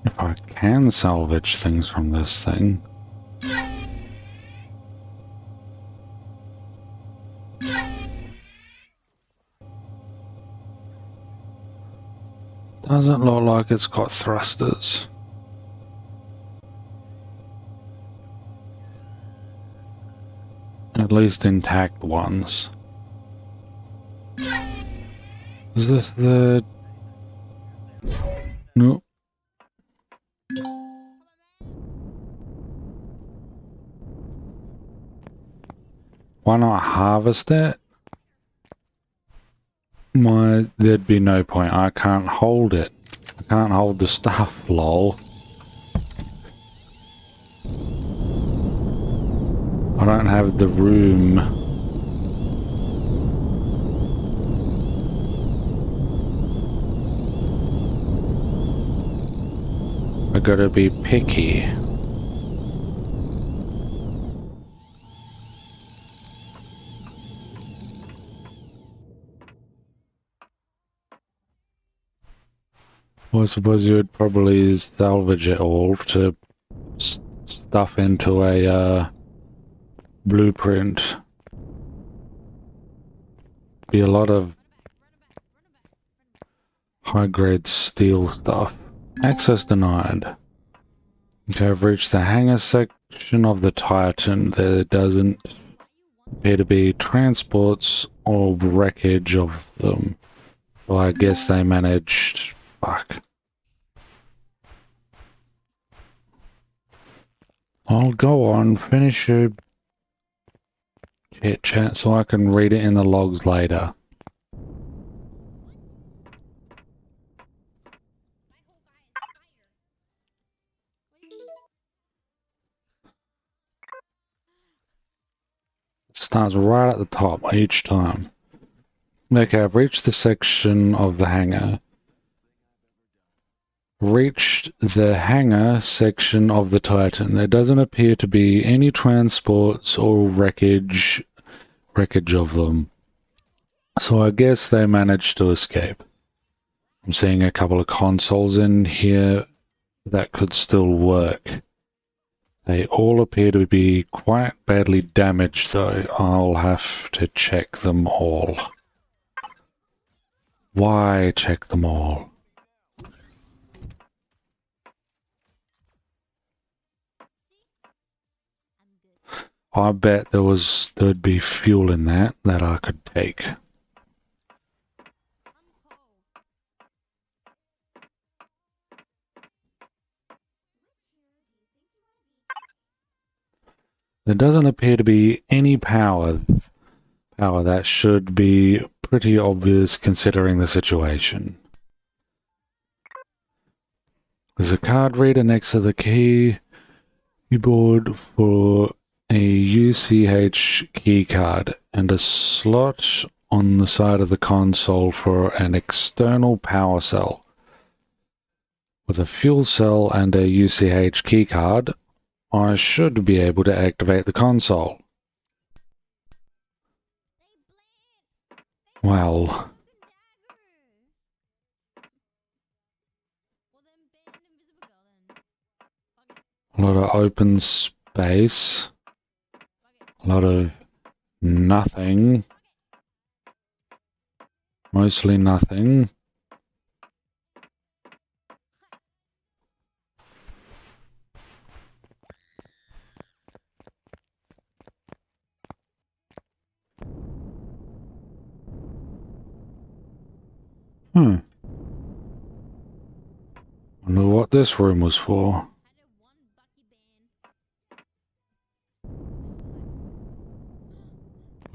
If I can salvage things from this thing. Doesn't look like it's got thrusters. At least intact ones. Is this the... Nope. Why not harvest it? There'd be no point. I can't hold it. I can't hold the stuff, lol. I don't have the room. I gotta be picky. Well, I suppose you would probably salvage it all to stuff into a blueprint. Be a lot of high-grade steel stuff. Access denied. Okay, I've reached the hangar section of the Titan. There doesn't appear to be transports or wreckage of them. Well, I guess they managed... Fuck. I'll go on, finish your chit chat so I can read it in the logs later. It starts right at the top each time. Okay, I've reached the section of the hangar. Reached the hangar section of the Titan. There doesn't appear to be any transports or wreckage of them. So I guess they managed to escape. I'm seeing a couple of consoles in here that could still work. They all appear to be quite badly damaged though. I'll have to check them all. Why check them all? I bet there'd be fuel in that I could take. There doesn't appear to be any power. That should be pretty obvious considering the situation. There's a card reader next to the keyboard for a UCH keycard and a slot on the side of the console for an external power cell. With a fuel cell and a UCH keycard, I should be able to activate the console. Well, a lot of open space, a lot of nothing, mostly nothing. Wonder what this room was for.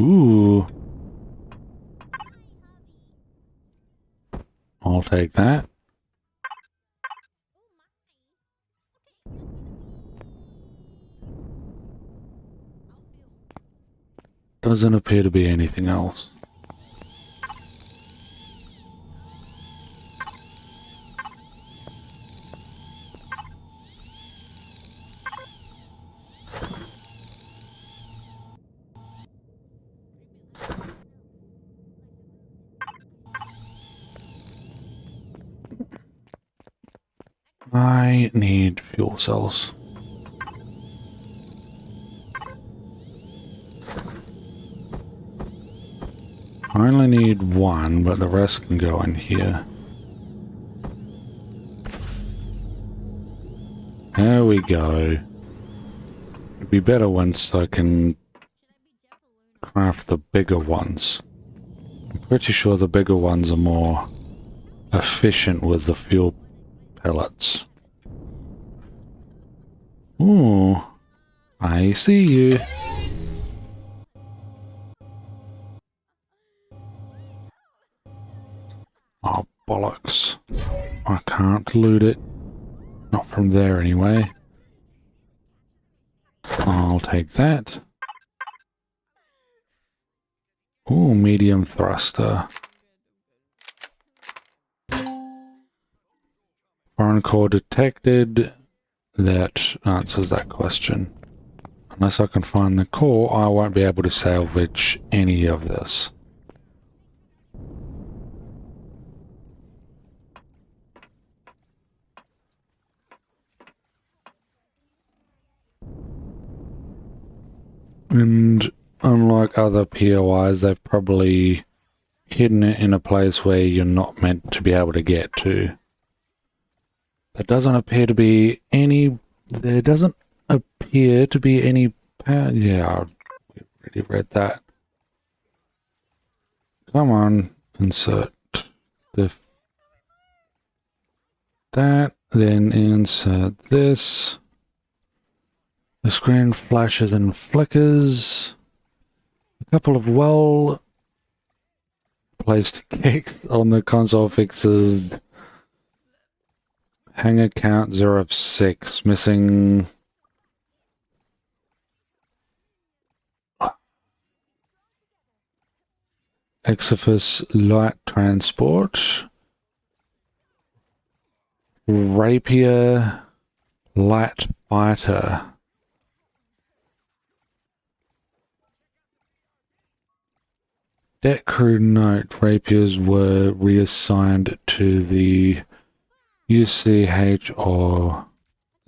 Ooh. I'll take that. Doesn't appear to be anything else. I need fuel cells. I only need one, but the rest can go in here. There we go. It'd be better once I can craft the bigger ones. I'm pretty sure the bigger ones are more efficient with the fuel pellets. Ooh, I see you. Oh, bollocks. I can't loot it. Not from there anyway. I'll take that. Ooh, medium thruster. Foreign core detected. That answers that question. Unless I can find the core, I won't be able to salvage any of this. And unlike other POIs, they've probably hidden it in a place where you're not meant to be able to get to. There doesn't appear to be any... There doesn't appear to be any... Yeah, we already read that. Come on, insert that, then insert this. The screen flashes and flickers. A couple of well-placed kicks on the console fixes. Hanger count 0 of 6, missing... Exifus light transport. Rapier light fighter. Deck crew note, rapiers were reassigned to the UCH or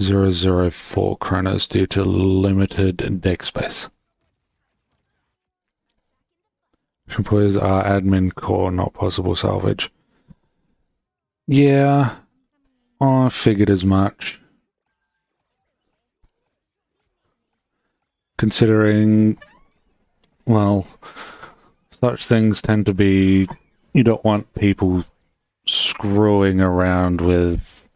004 Kronos due to limited deck space. Employees are admin core, not possible salvage. Yeah, I figured as much. Considering, well, such things tend to be, you don't want people screwing around with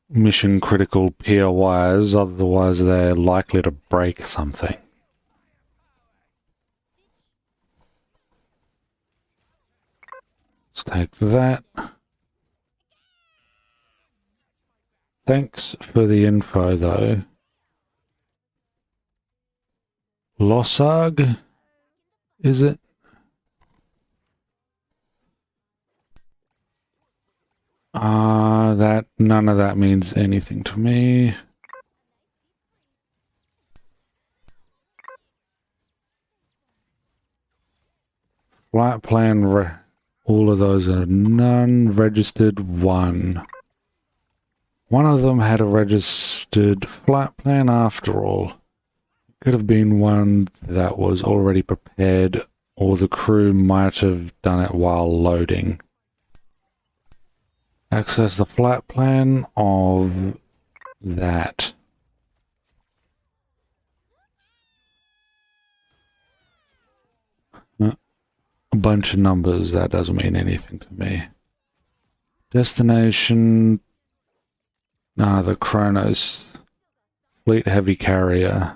mission critical POIs, otherwise they're likely to break something. Let's take that. Thanks for the info, though. Lossarg? Is it? None of that means anything to me. Flight plan, all of those are none. Registered, 1. One of them had a registered flight plan after all. Could have been one that was already prepared, or the crew might have done it while loading. Access the flight plan of that. A bunch of numbers, that doesn't mean anything to me. Destination... the Kronos. Fleet heavy carrier.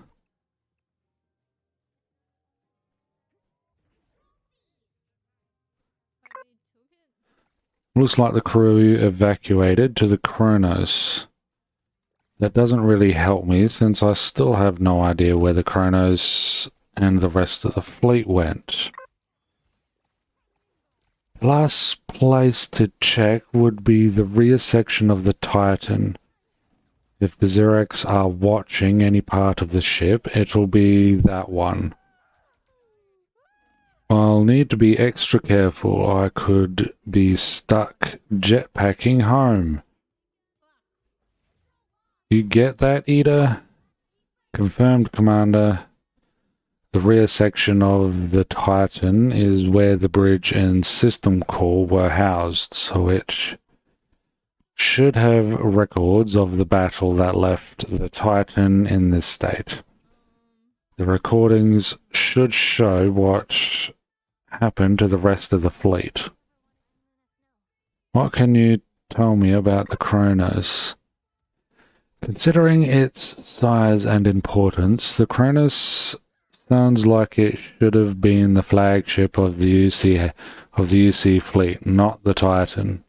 Looks like the crew evacuated to the Kronos. That doesn't really help me, since I still have no idea where the Kronos and the rest of the fleet went. The last place to check would be the rear section of the Titan. If the Xerax are watching any part of the ship, it'll be that one. I'll need to be extra careful. I could be stuck jetpacking home. You get that, Ida? Confirmed, Commander. The rear section of the Titan is where the bridge and system core were housed, so it should have records of the battle that left the Titan in this state. The recordings should show what happened to the rest of the fleet. What can you tell me about the Kronos? Considering its size and importance, the Kronos sounds like it should have been the flagship of the UC fleet, not the Titan.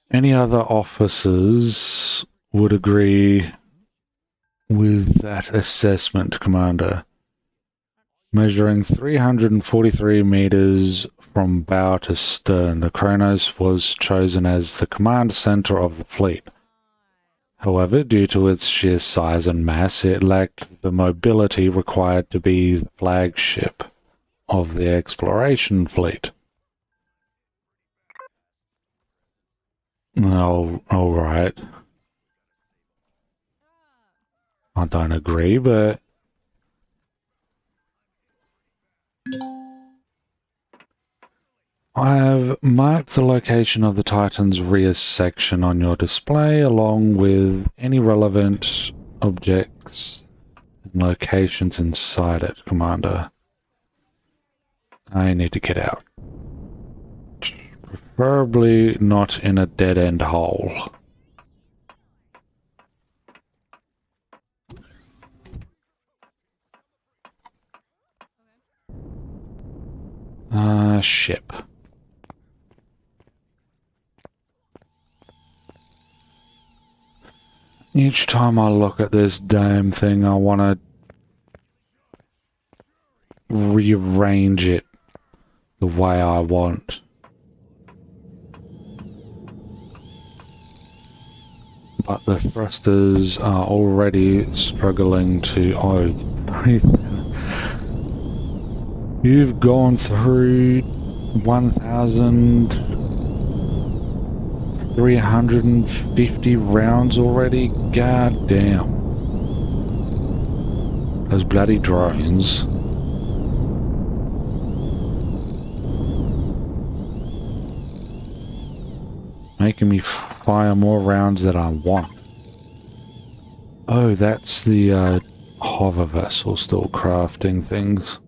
Any other officers would agree with that assessment, Commander. Measuring 343 meters from bow to stern, the Kronos was chosen as the command center of the fleet. However, due to its sheer size and mass, it lacked the mobility required to be the flagship of the exploration fleet. Oh, all right. I don't agree, but I have marked the location of the Titan's rear section on your display, along with any relevant objects and locations inside it, Commander. I need to get out. Preferably not in a dead-end hole. Ship. Each time I look at this damn thing, I want to rearrange it the way I want. But the thrusters are already struggling to... Oh, you've gone through 1,350 rounds already? God damn. Those bloody drones. Making me fire more rounds than I want. Oh, that's the hover vessel still crafting things.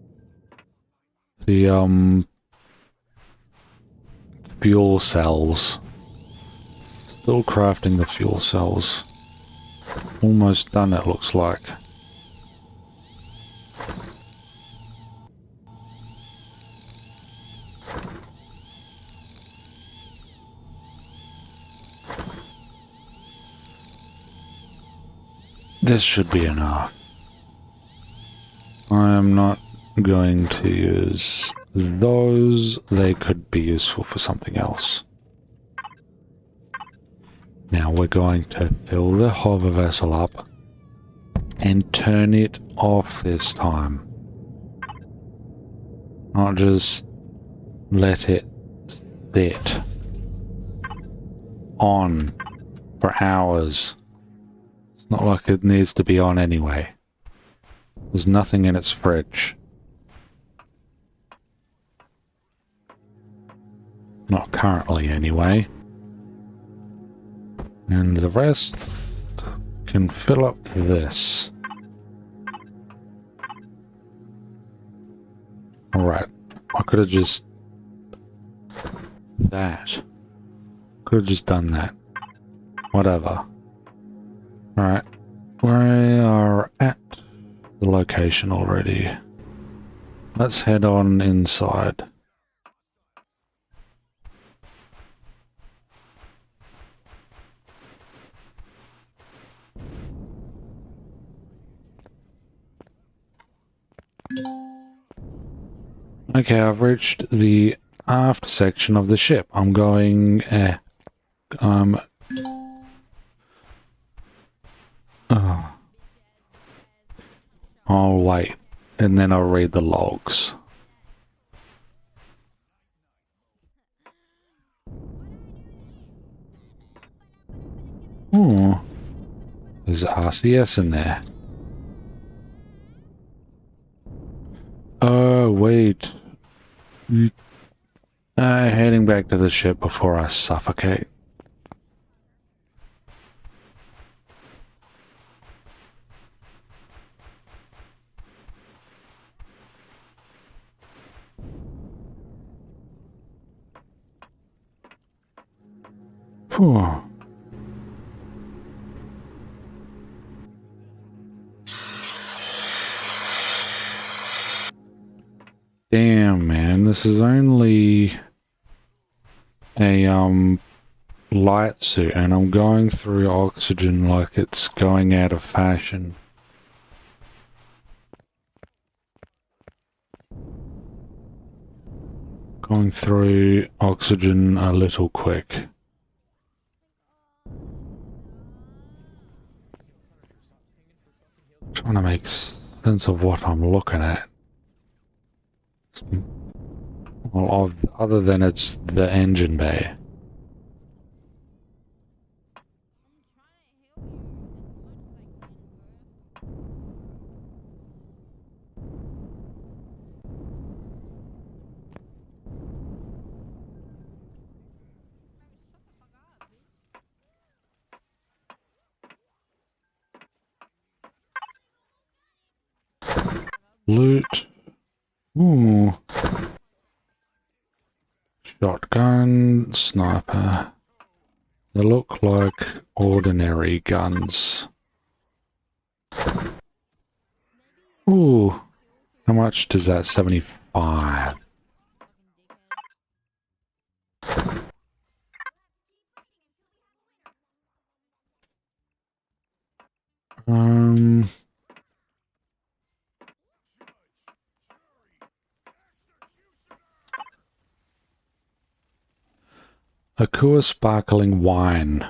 The fuel cells. Still crafting the fuel cells. Almost done, it looks like. This should be enough. I am not going to use those. They could be useful for something else. Now we're going to fill the hover vessel up and turn it off this time. Not just let it sit on for hours. It's not like it needs to be on anyway. There's nothing in its fridge. Not currently, anyway. And the rest can fill up this. Alright. I could have just... That. Could have just done that. Whatever. Alright. We are at the location already. Let's head on inside. Okay, I've reached the aft section of the ship. I'm going... I'll wait, and then I'll read the logs. Oh, there's RCS in there. Oh, wait. Heading back to the ship before I suffocate. Whew. Damn, man, this is only a light suit, and I'm going through oxygen like it's going out of fashion. going through oxygen a little quick. Trying to make sense of what I'm looking at. Well, other than it's the engine bay. Loot. Ooh. Shotgun, sniper. They look like ordinary guns. Ooh. How much does that? 75. Um... A Coors sparkling wine.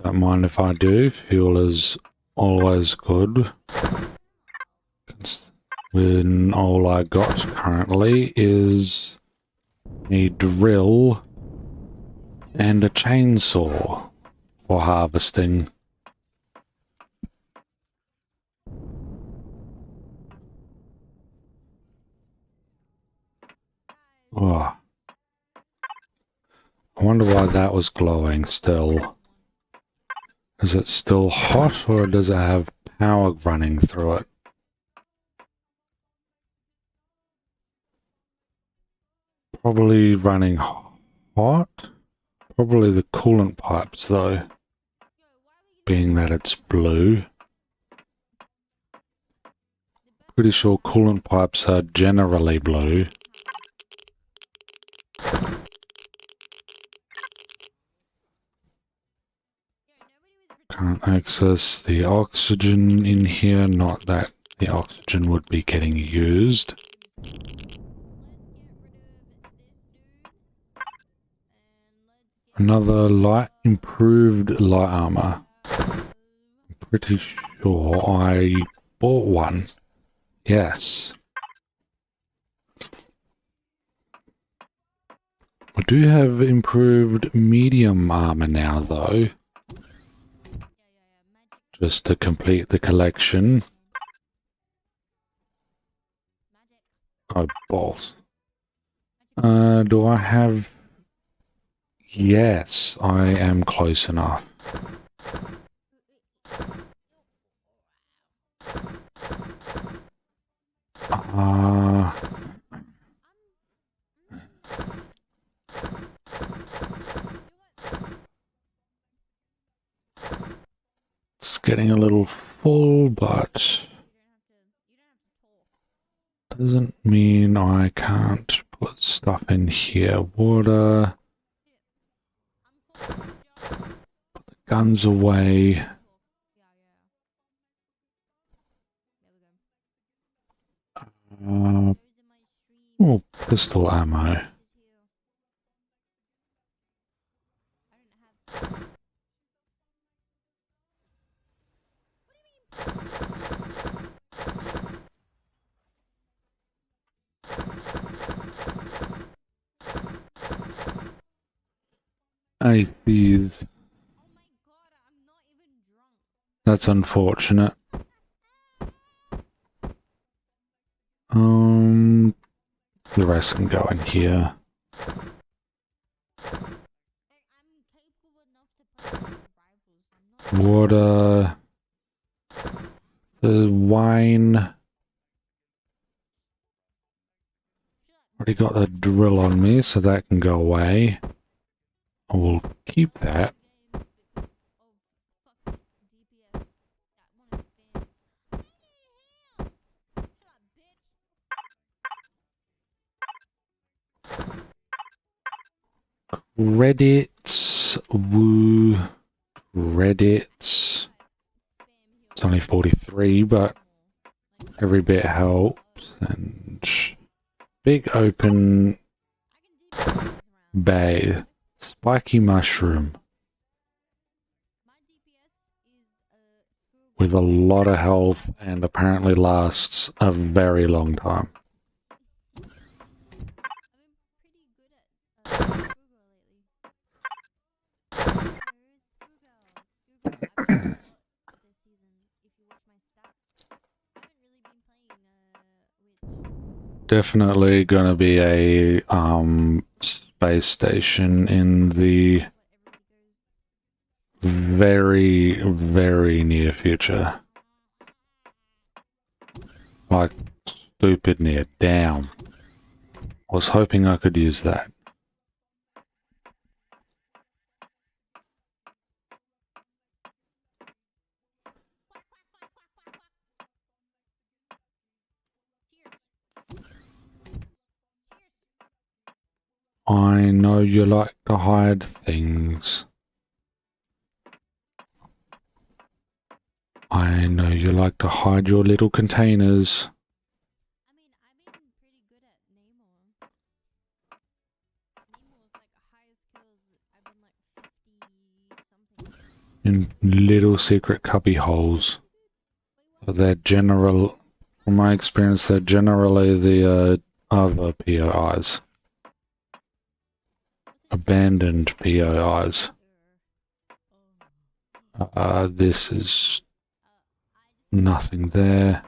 Don't mind if I do. Fuel is always good. When all I got currently is a drill and a chainsaw for harvesting. Oh. I wonder why that was glowing still. Is it still hot or does it have power running through it? Probably running hot. Probably the coolant pipes though, being that it's blue. Pretty sure coolant pipes are generally blue. Can't access the oxygen in here, not that the oxygen would be getting used. Another improved light armor. I'm pretty sure I bought one. Yes. I do have improved medium armor now though. Just to complete the collection. Oh, balls. Do I have... Yes, I am close enough. It's getting a little full, but doesn't mean I can't put stuff in here. Water. Put the guns away. Oh, pistol ammo. I see. That's unfortunate. The rest can go in here. Water. The wine. Already got the drill on me, so that can go away. I will keep that. Credits. Woo. Credits. It's only 43, but every bit helps. And big open bay. Spiky mushroom. With a lot of health and apparently lasts a very long time. Definitely gonna be a space station in the very, very near future. Like, stupid near. Damn. I was hoping I could use that. I know you like to hide things. I know you like to hide your little containers. I mean, I've been pretty good at Namor. Namor's like highest skills. I've been like 50 something. In little secret cubby holes. They're general, from my experience, they're generally the other POIs. Abandoned POIs. This is nothing there.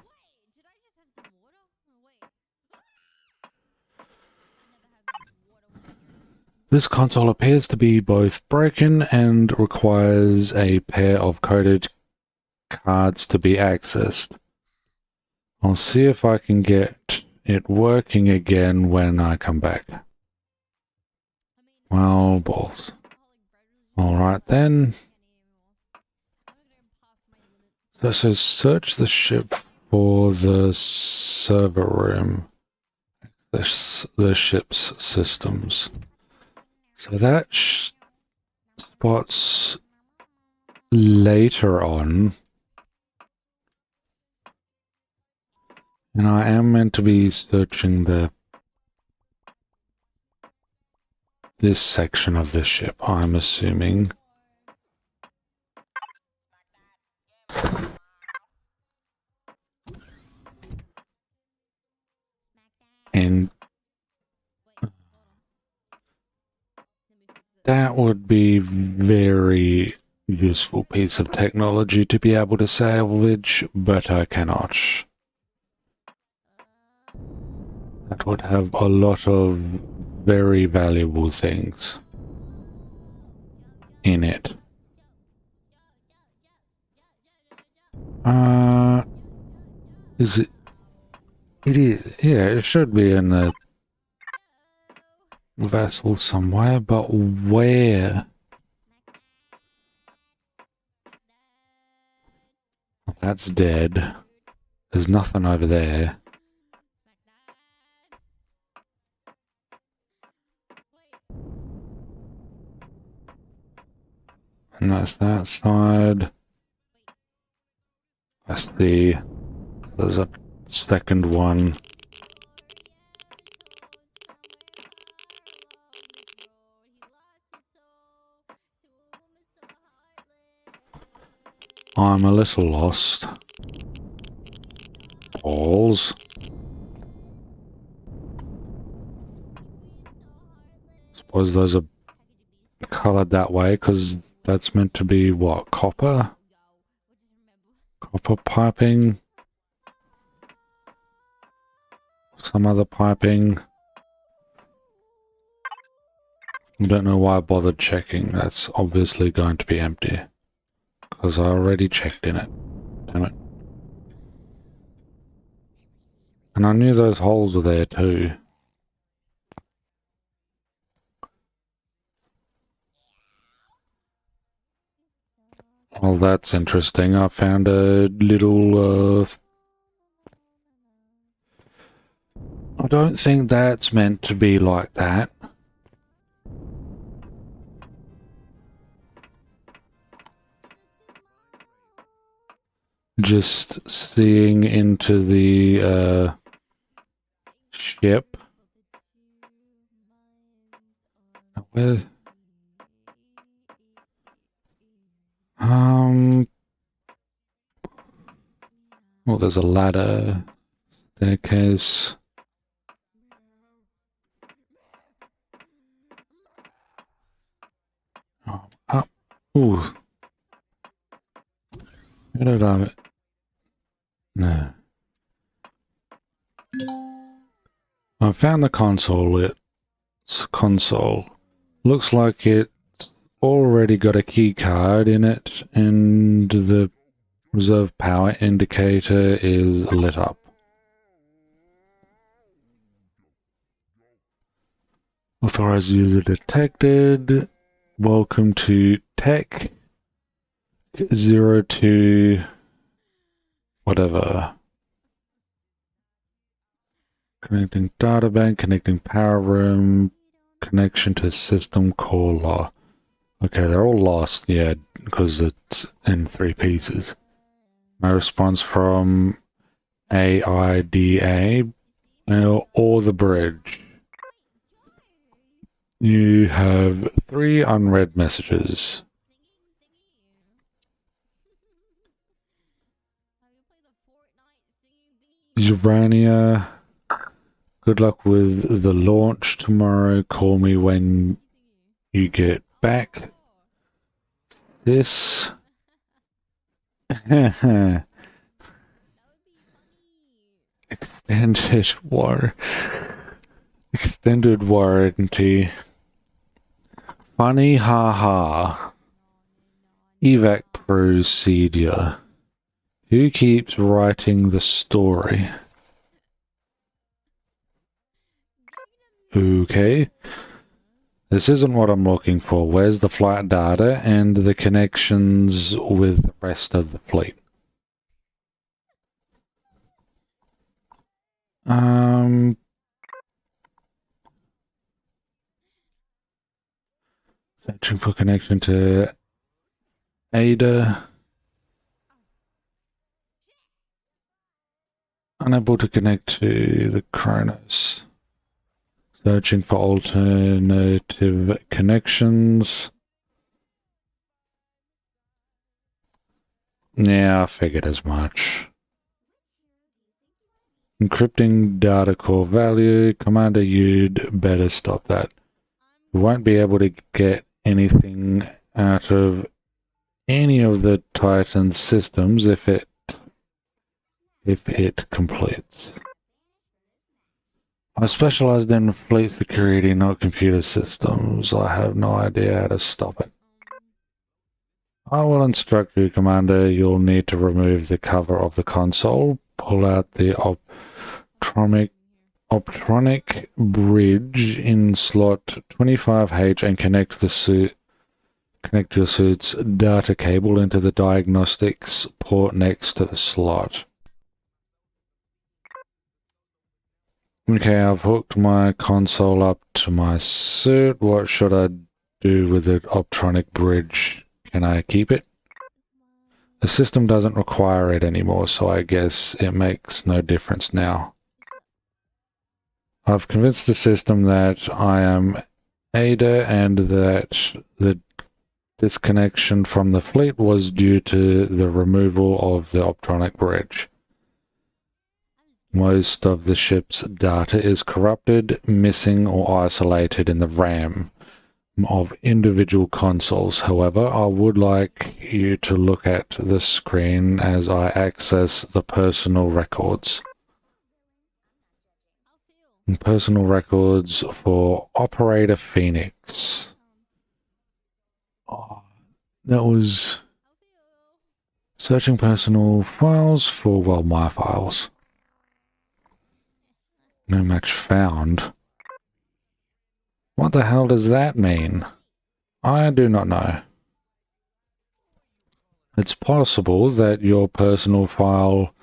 This console appears to be both broken and requires a pair of coded cards to be accessed. I'll see if I can get it working again when I come back. Well, balls. Alright then. So it says search the ship for the server room. The ship's systems. So that spot's later on. And I am meant to be searching this section of the ship, I'm assuming. And that would be very useful piece of technology to be able to salvage, but I cannot. That would have a lot of very valuable things in it. Is it? It is. Yeah, it should be in the vessel somewhere, but where? That's dead. There's nothing over there. And that's that side. That's the... There's a second one. I'm a little lost. Balls. Suppose those are coloured that way because that's meant to be what? Copper? Copper piping? Some other piping? I don't know why I bothered checking. That's obviously going to be empty. Because I already checked in it. Damn it. And I knew those holes were there too. Well, that's interesting. I found a little, I don't think that's meant to be like that. just seeing into the ship. Where? Well, there's a ladder, staircase. Oh, up. Ooh. Where did I? No. I found the console. It's console. Looks like it's already got a key card in it, and the reserve power indicator is lit up. Authorized user detected. Welcome to Tech 02 whatever. Connecting data bank, connecting power room, connection to system caller. Okay, they're all lost, yeah, because it's in 3 pieces. No response from AIDA or the bridge. You have 3 unread messages. Urania, good luck with the launch tomorrow. Call me when you get back. This. Extended warranty. Funny, haha. Evac procedure. Who keeps writing the story? Okay. This isn't what I'm looking for. Where's the flight data and the connections with the rest of the fleet? Searching for connection to Ada. Unable to connect to the Kronos. Searching for alternative connections. Yeah, I figured as much. Encrypting data core value. Commander, you'd better stop that. We won't be able to get anything out of any of the Titan systems if it completes. I specialized in fleet security, not computer systems. I have no idea how to stop it. I will instruct you, Commander. You'll need to remove the cover of the console, pull out the optronic bridge in slot 25H and connect your suit's data cable into the diagnostics port next to the slot. Okay, I've hooked my console up to my suit. What should I do with the optronic bridge? Can I keep it? The system doesn't require it anymore, so I guess it makes no difference now. I've convinced the system that I am Ada and that the disconnection from the fleet was due to the removal of the optronic bridge. Most of the ship's data is corrupted, missing, or isolated in the RAM of individual consoles. However, I would like you to look at the screen as I access the personal records. Personal records for Operator Phoenix. Oh, that was searching personal files for, well, my files. No match found. What the hell does that mean? I do not know. It's possible that your personal file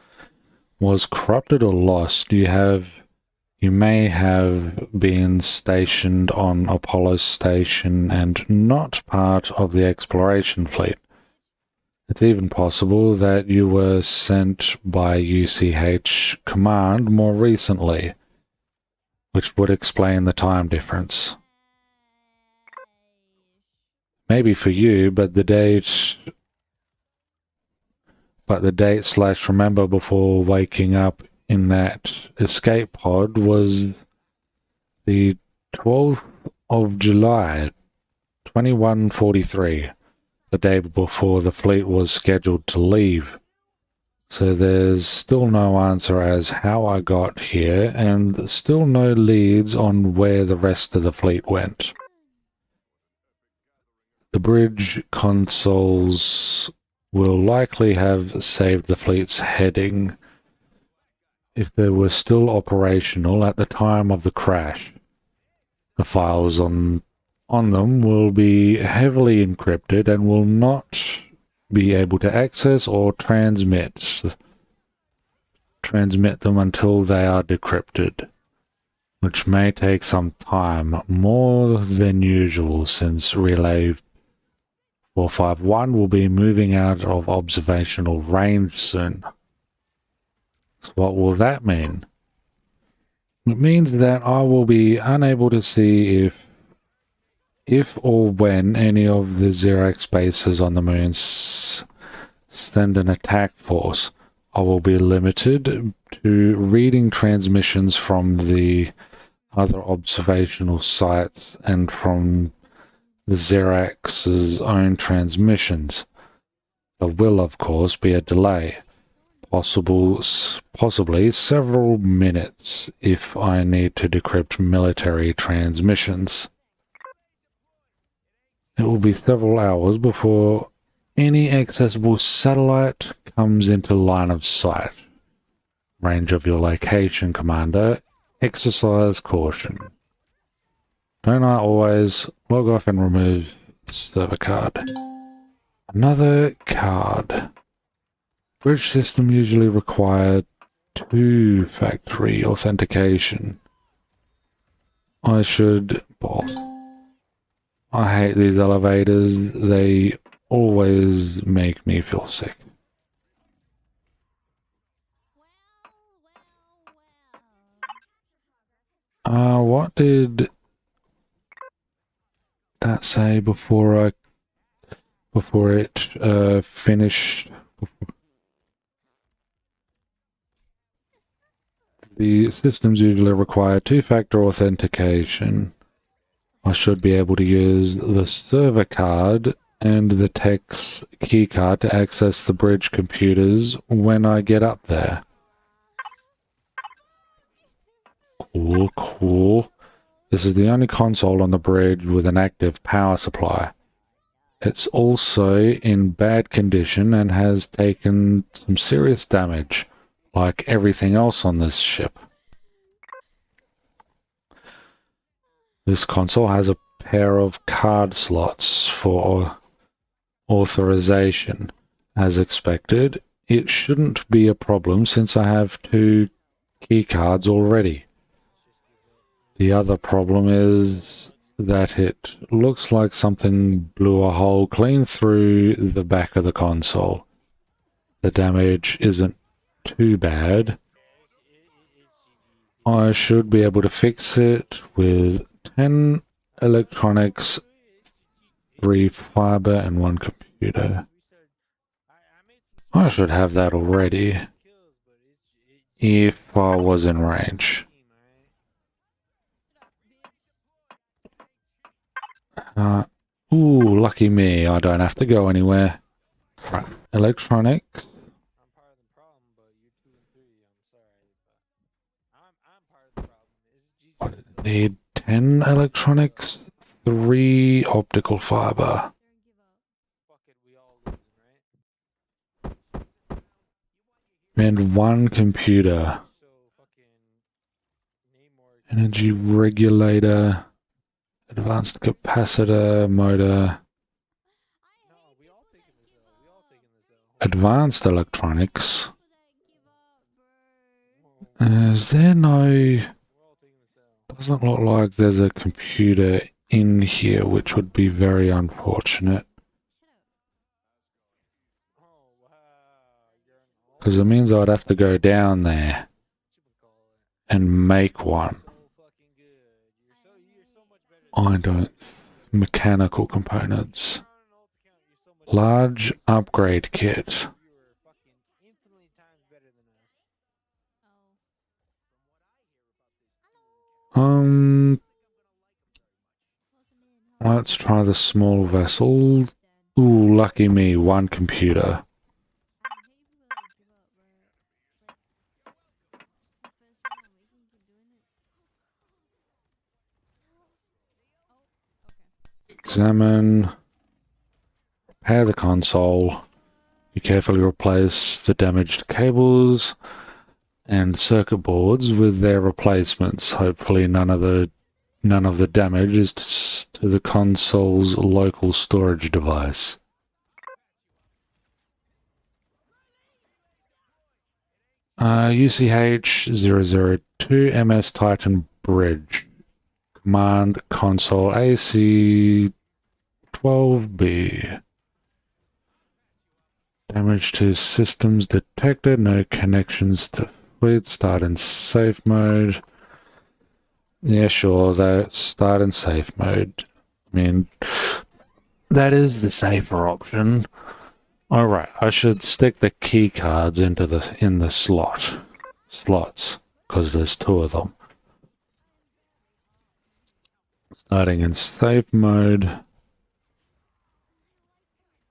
was corrupted or lost. You may have been stationed on Apollo station and not part of the exploration fleet. It's even possible that you were sent by UCH command more recently, which would explain the time difference. Maybe for you, but the date / remember before waking up in that escape pod was the 12th of July, 2143, the day before the fleet was scheduled to leave. So there's still no answer as how I got here, and still no leads on where the rest of the fleet went. The bridge consoles will likely have saved the fleet's heading if they were still operational at the time of the crash. The files on them will be heavily encrypted and will not be able to access or transmit them until they are decrypted, which may take some time, more than usual, since Relay 451 will be moving out of observational range soon. So what will that mean? It means that I will be unable to see if or when any of the Xerax bases on the moon send an attack force. I will be limited to reading transmissions from the other observational sites and from the Xerax's own transmissions. There will, of course, be a delay, possibly several minutes if I need to decrypt military transmissions. It will be several hours before any accessible satellite comes into line of sight. Range of your location, Commander. Exercise caution. Don't I always log off and remove server card? Another card. Bridge system usually require 2-factor authentication. I should... Boss. I hate these elevators. They always make me feel sick. What did that say before it finished? The systems usually require 2-factor authentication. I should be able to use the server card and the tech's keycard to access the bridge computers when I get up there. Cool, cool. This is the only console on the bridge with an active power supply. It's also in bad condition and has taken some serious damage, like everything else on this ship. This console has a pair of card slots for authorization. As expected, it shouldn't be a problem since I have 2 key cards already. The other problem is that it looks like something blew a hole clean through the back of the console. The damage isn't too bad. I should be able to fix it with 10 electronics, 3 fiber, and 1 computer. I should have that already if I was in range. Ooh, lucky me, I don't have to go anywhere. Right, electronics. What did it need? 10 electronics, 3 optical fiber. And 1 computer. Energy regulator. Advanced capacitor, motor. Advanced electronics. Is there no... Doesn't look like there's a computer in here, which would be very unfortunate. Because it means I'd have to go down there and make one. I don't. Mechanical components. Large upgrade kit. Let's try the small vessels. Ooh, lucky me, one computer. Examine. Repair the console. You carefully replace the damaged cables and circuit boards with their replacements. Hopefully none of the damage is to the console's local storage device. UCH 002 MS Titan Bridge. Command console AC 12B. Damage to systems detected. No connections to fleet. Start in safe mode. Yeah, sure. Start in safe mode. I mean, that is the safer option. All right, I should stick the key cards in the slots, because there's two of them. Starting in safe mode.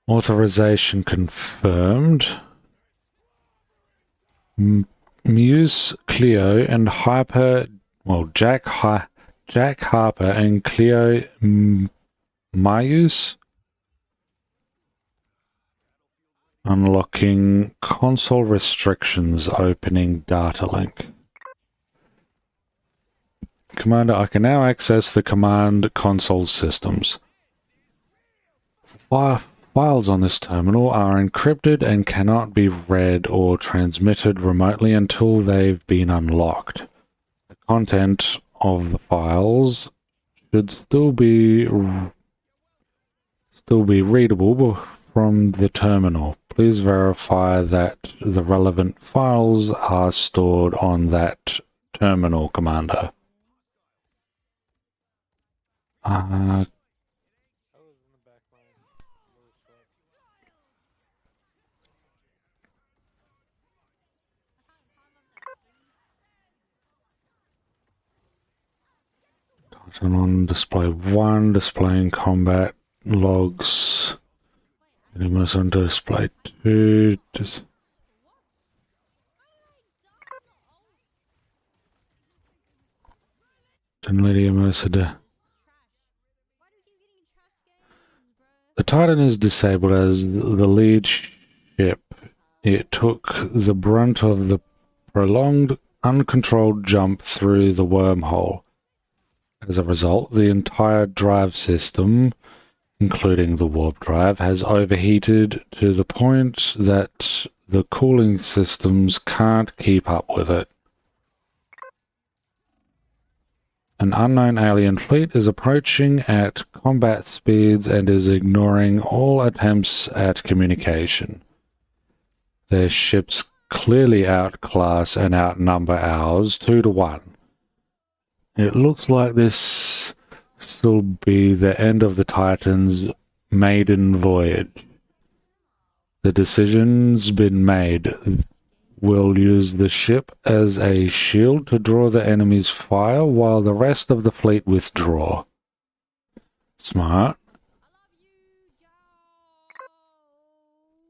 Authorization confirmed. Muse, Cleo, and Hyper. Well, Jack Harper and Cleo Mayus. Unlocking console restrictions, opening data link. Commander, I can now access the command console systems. Files on this terminal are encrypted and cannot be read or transmitted remotely until they've been unlocked. The content of the files should still be readable from the terminal. Please verify that the relevant files are stored on that terminal, Commander. Turn on display 1, displaying combat logs. Animus on display 2. The Titan is disabled as the lead ship. It took the brunt of the prolonged, uncontrolled jump through the wormhole. As a result, the entire drive system, including the warp drive, has overheated to the point that the cooling systems can't keep up with it. An unknown alien fleet is approaching at combat speeds and is ignoring all attempts at communication. Their ships clearly outclass and outnumber ours 2-1. It looks like this will be the end of the Titan's maiden voyage. The decision's been made. We'll use the ship as a shield to draw the enemy's fire while the rest of the fleet withdraw. Smart.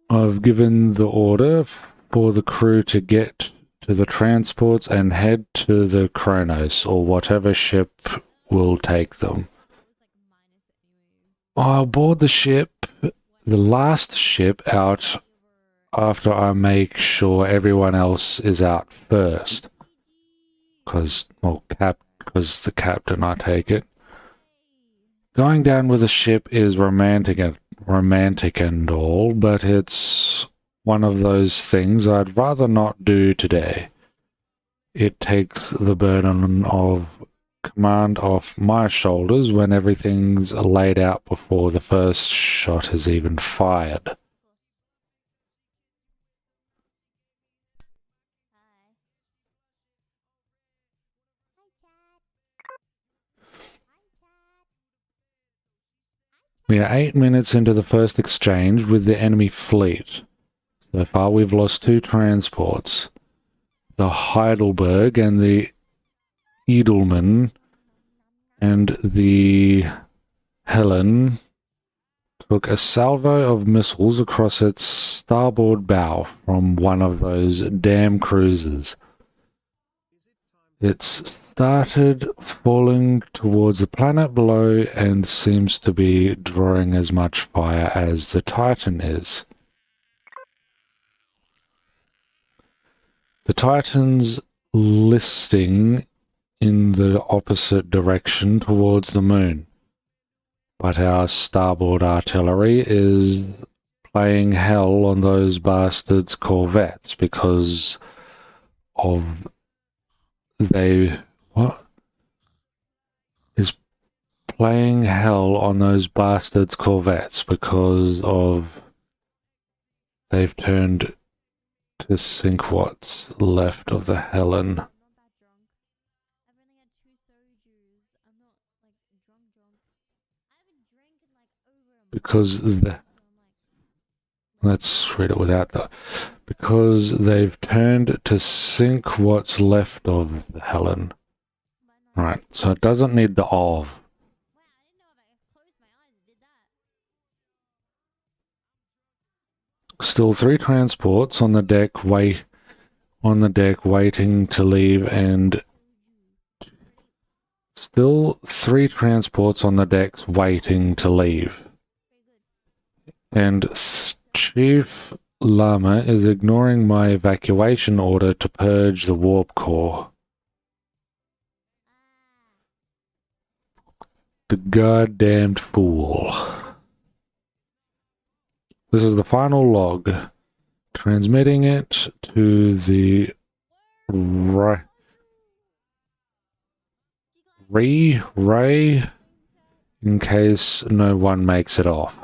I've given the order for the crew to get to the transports and head to the Kronos, or whatever ship will take them. I'll board the ship, the last ship out, after I make sure everyone else is out first. Because the captain, I take it. Going down with a ship is romantic and all, but it's one of those things I'd rather not do today. It takes the burden of command off my shoulders when everything's laid out before the first shot is even fired. We are 8 minutes into the first exchange with the enemy fleet. So far we've lost 2 transports. The Heidelberg and the Edelman and the Helen took a salvo of missiles across its starboard bow from one of those damn cruisers. It's started falling towards the planet below and seems to be drawing as much fire as the Titan is. The Titan's listing in the opposite direction towards the moon, but our starboard artillery is playing hell on those bastards' corvettes because of playing hell on those bastards' corvettes because of they've turned to sink what's left of the Helen. I'm not that drunk. I've only had 2 sojus. I'm not like drunk. I haven't drank in like over a month. Because the So I'm like, let's read it without that. Because they've turned to sink what's left of the Helen. but no. Right, so it doesn't need the of. Wow, I didn't know if I closed my eyes and did that. Still 3 transports on the deck waiting to leave, and still 3 transports on the decks waiting to leave. And Chief Lama is ignoring my evacuation order to purge the warp core. The goddamned fool. This is the final log. Transmitting it to the Ray in case no one makes it off.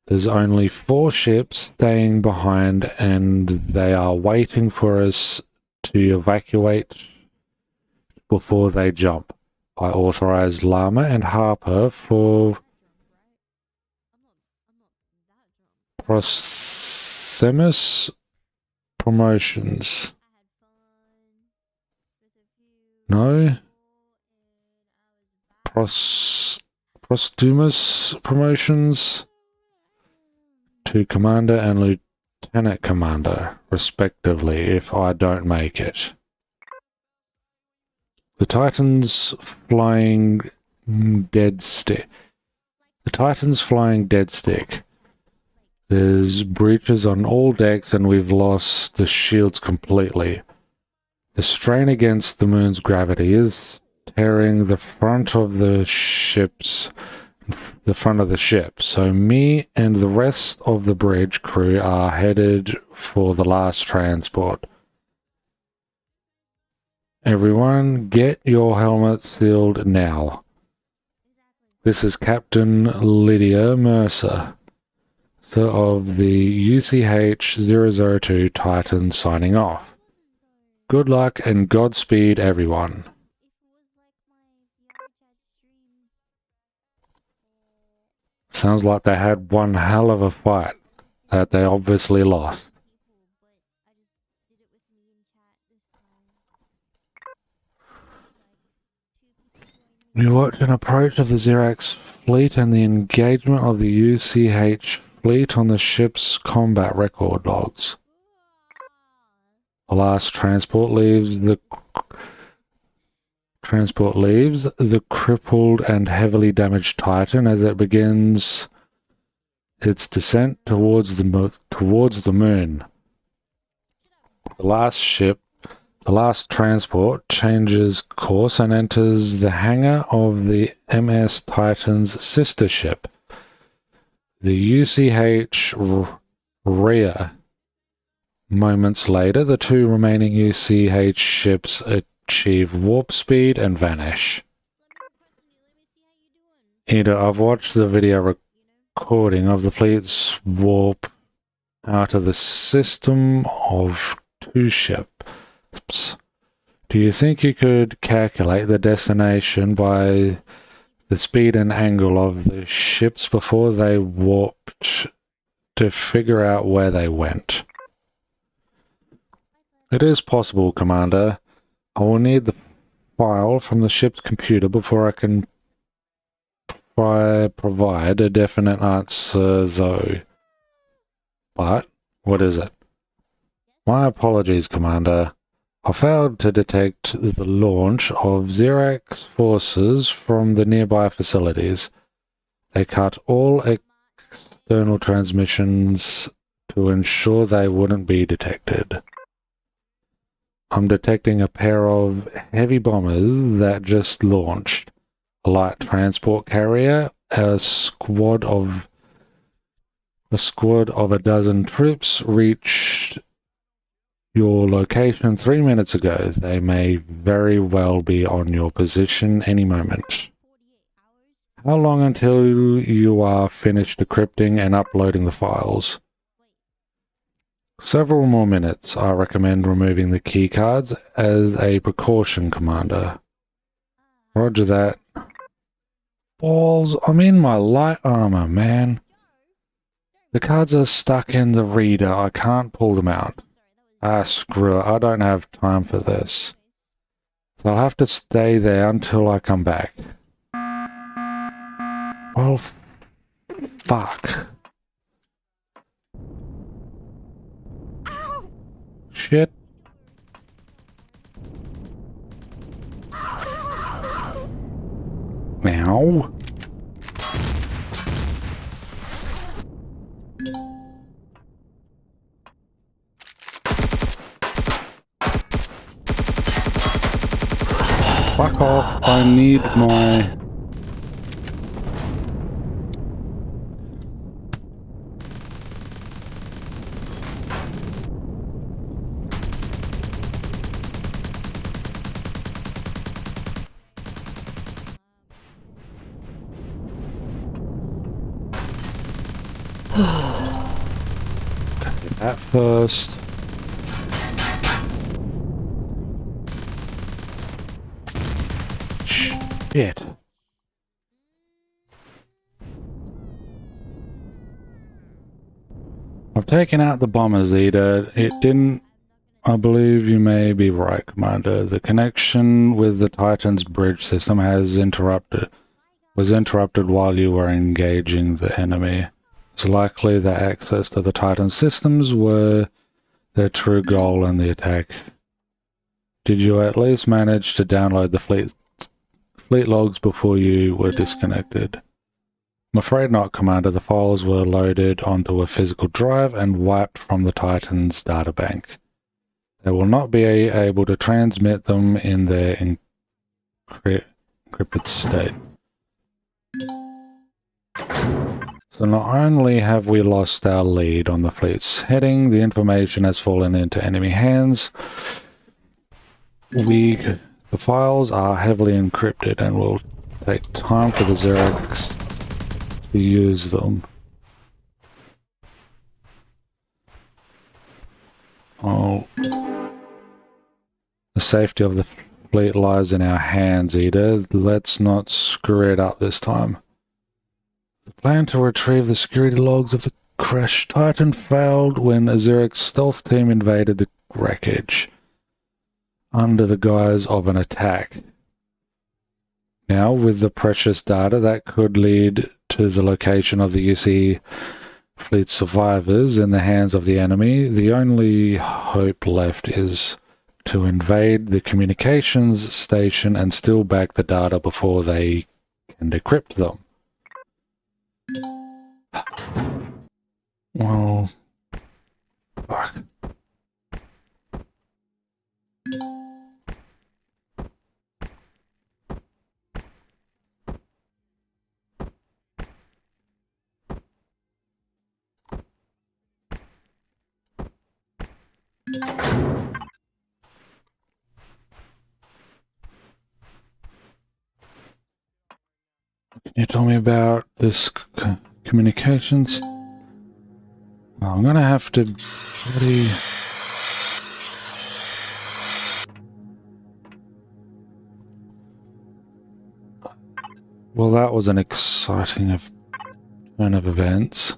There's only 4 ships staying behind and they are waiting for us to evacuate before they jump. I authorized Lama and Harper for Proximus promotions. No? Posthumous promotions to Commander and Lieutenant Commander, respectively, if I don't make it. The Titan's flying dead stick. There's breaches on all decks and we've lost the shields completely. The strain against the moon's gravity is tearing the front of the ship, so me and the rest of the bridge crew are headed for the last transport. Everyone, get your helmets sealed now. This is Captain Lydia Mercer, of the UCH-002 Titan signing off. Good luck and Godspeed, everyone. Sounds like they had one hell of a fight that they obviously lost. We watched an approach of the Xerax fleet and the engagement of the UCH fleet on the ship's combat record logs. The last transport leaves the crippled and heavily damaged Titan as it begins its descent towards the moon. The last transport changes course and enters the hangar of the MS Titan's sister ship, the UCH Rhea. Moments later, the 2 remaining UCH ships achieve warp speed and vanish. Ada, I've watched the video recording of the fleet's warp out of the system of 2 ships. Do you think you could calculate the destination by the speed and angle of the ships before they warped to figure out where they went. It is possible, Commander. I will need the file from the ship's computer before I can provide a definite answer, though. But, what is it? My apologies, Commander. I failed to detect the launch of Xerax forces from the nearby facilities. They cut all external transmissions to ensure they wouldn't be detected. I'm detecting a pair of heavy bombers that just launched. A light transport carrier, a squad of a dozen troops reached your location 3 minutes ago. They may very well be on your position any moment. How long until you are finished decrypting and uploading the files? Several more minutes. I recommend removing the keycards as a precaution, Commander. Roger that. Balls, I'm in my light armor, man. The cards are stuck in the reader. I can't pull them out. Ah, screw it. I don't have time for this. So I'll have to stay there until I come back. Well, fuck. Shit. Now. Fuck off. I need my... At first. Shit. I've taken out the bombers, Eda. It didn't... I believe you may be right, Commander. The connection with the Titan's bridge system was interrupted while you were engaging the enemy. It's likely that access to the Titan systems were their true goal in the attack. Did you at least manage to download the fleet logs before you were disconnected? I'm afraid not, Commander. The files were loaded onto a physical drive and wiped from the Titan's databank. They will not be able to transmit them in their encrypted state. So not only have we lost our lead on the fleet's heading, the information has fallen into enemy hands. The files are heavily encrypted and will take time for the Xerax to use them. Oh. The safety of the fleet lies in our hands, Eda. Let's not screw it up this time. The plan to retrieve the security logs of the crashed Titan failed when a Xerax stealth team invaded the wreckage under the guise of an attack. Now, with the precious data that could lead to the location of the UC fleet survivors in the hands of the enemy, the only hope left is to invade the communications station and steal back the data before they can decrypt them. Well, fuck. Can you tell me about this communications? Well, I'm gonna have to bloody... Well, that was an exciting turn of events.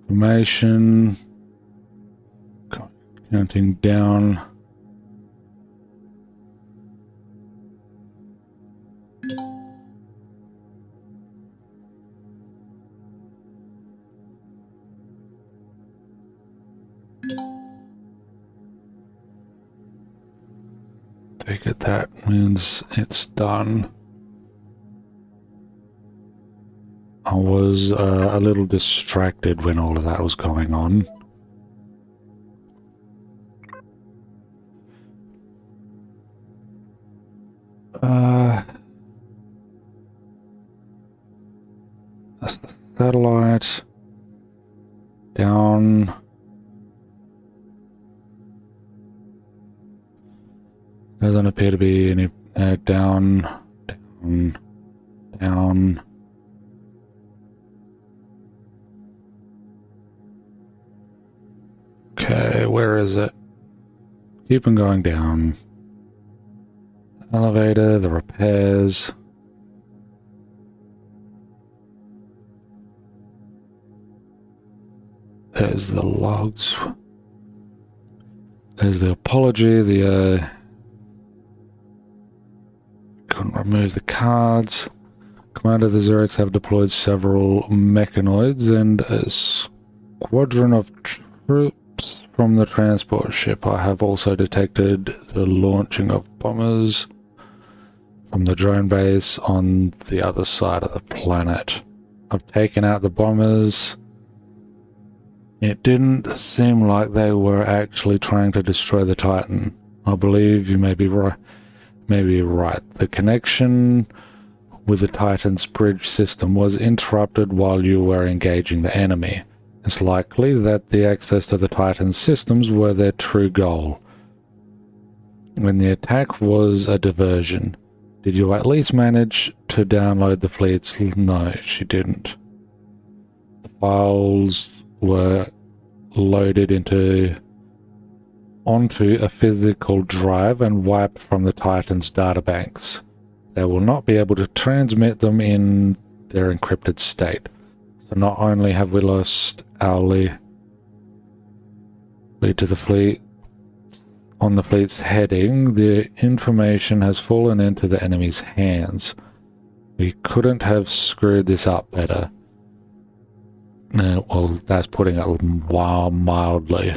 Information. Counting down. Take it, that means it's done. I was a little distracted when all of that was going on. That's the satellite. Down. Doesn't appear to be any down, down, down. Okay, where is it? Keep on going down. Elevator, the repairs. There's the logs. There's the apology, the couldn't remove the cards. Commander of the Xerix have deployed several mechanoids and a squadron of troops from the transport ship. I have also detected the launching of bombers from the drone base on the other side of the planet. I've taken out the bombers. It didn't seem like they were actually trying to destroy the Titan. I believe you may be right. The connection with the Titan's bridge system was interrupted while you were engaging the enemy. It's likely that the access to the Titan's systems were their true goal. When the attack was a diversion, did you at least manage to download the fleets? No, she didn't. The files were loaded onto a physical drive and wiped from the Titan's databanks. They will not be able to transmit them in their encrypted state. So not only have we lost our lead to the fleet on the fleet's heading, the information has fallen into the enemy's hands. We couldn't have screwed this up better. Well, that's putting it mildly.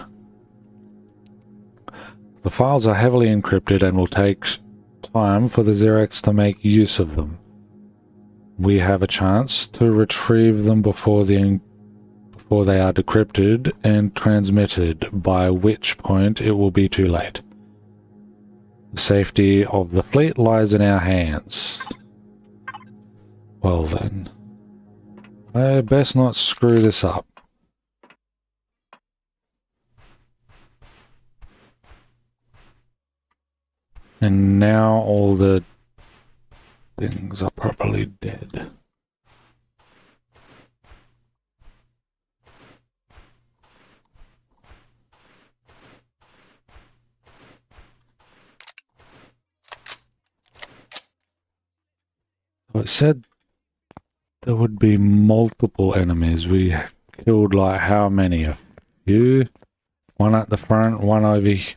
The files are heavily encrypted and will take time for the Xerix to make use of them. We have a chance to retrieve them before they are decrypted and transmitted, by which point it will be too late. The safety of the fleet lies in our hands. Well then, I best not screw this up. And now all the things are properly dead. It said there would be multiple enemies. We killed like how many? A few? One at the front, one over here.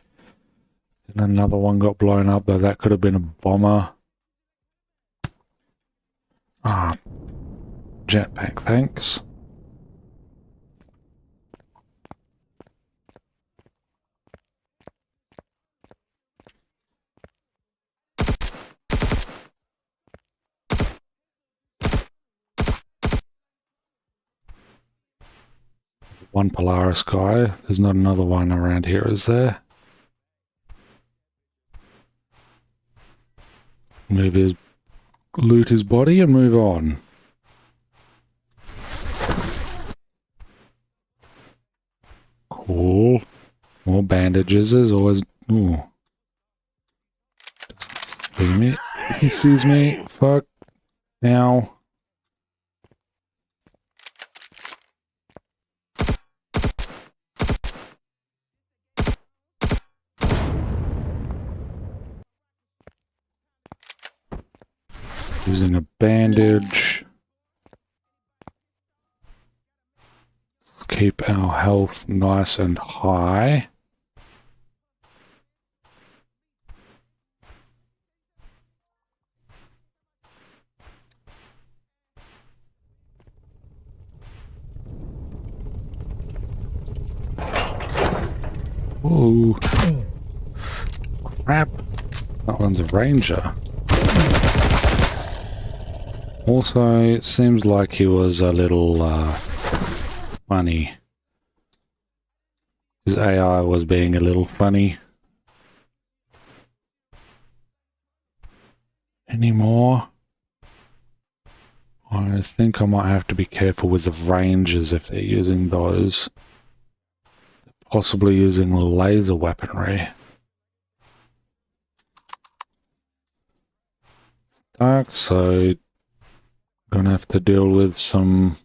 And another one got blown up, though that could have been a bomber. Ah, jetpack, thanks. One Polaris guy. There's not another one around here, is there? Loot his body and move on. Cool. More bandages as always. Ooh. See me? He sees me. Fuck. Now. Using a bandage. Keep our health nice and high. Ooh. Crap. That one's a ranger. Also, it seems like he was a little funny. His AI was being a little funny. Any more? I think I might have to be careful with the rangers if they're using those. Possibly using laser weaponry. Dark, so gonna have to deal with some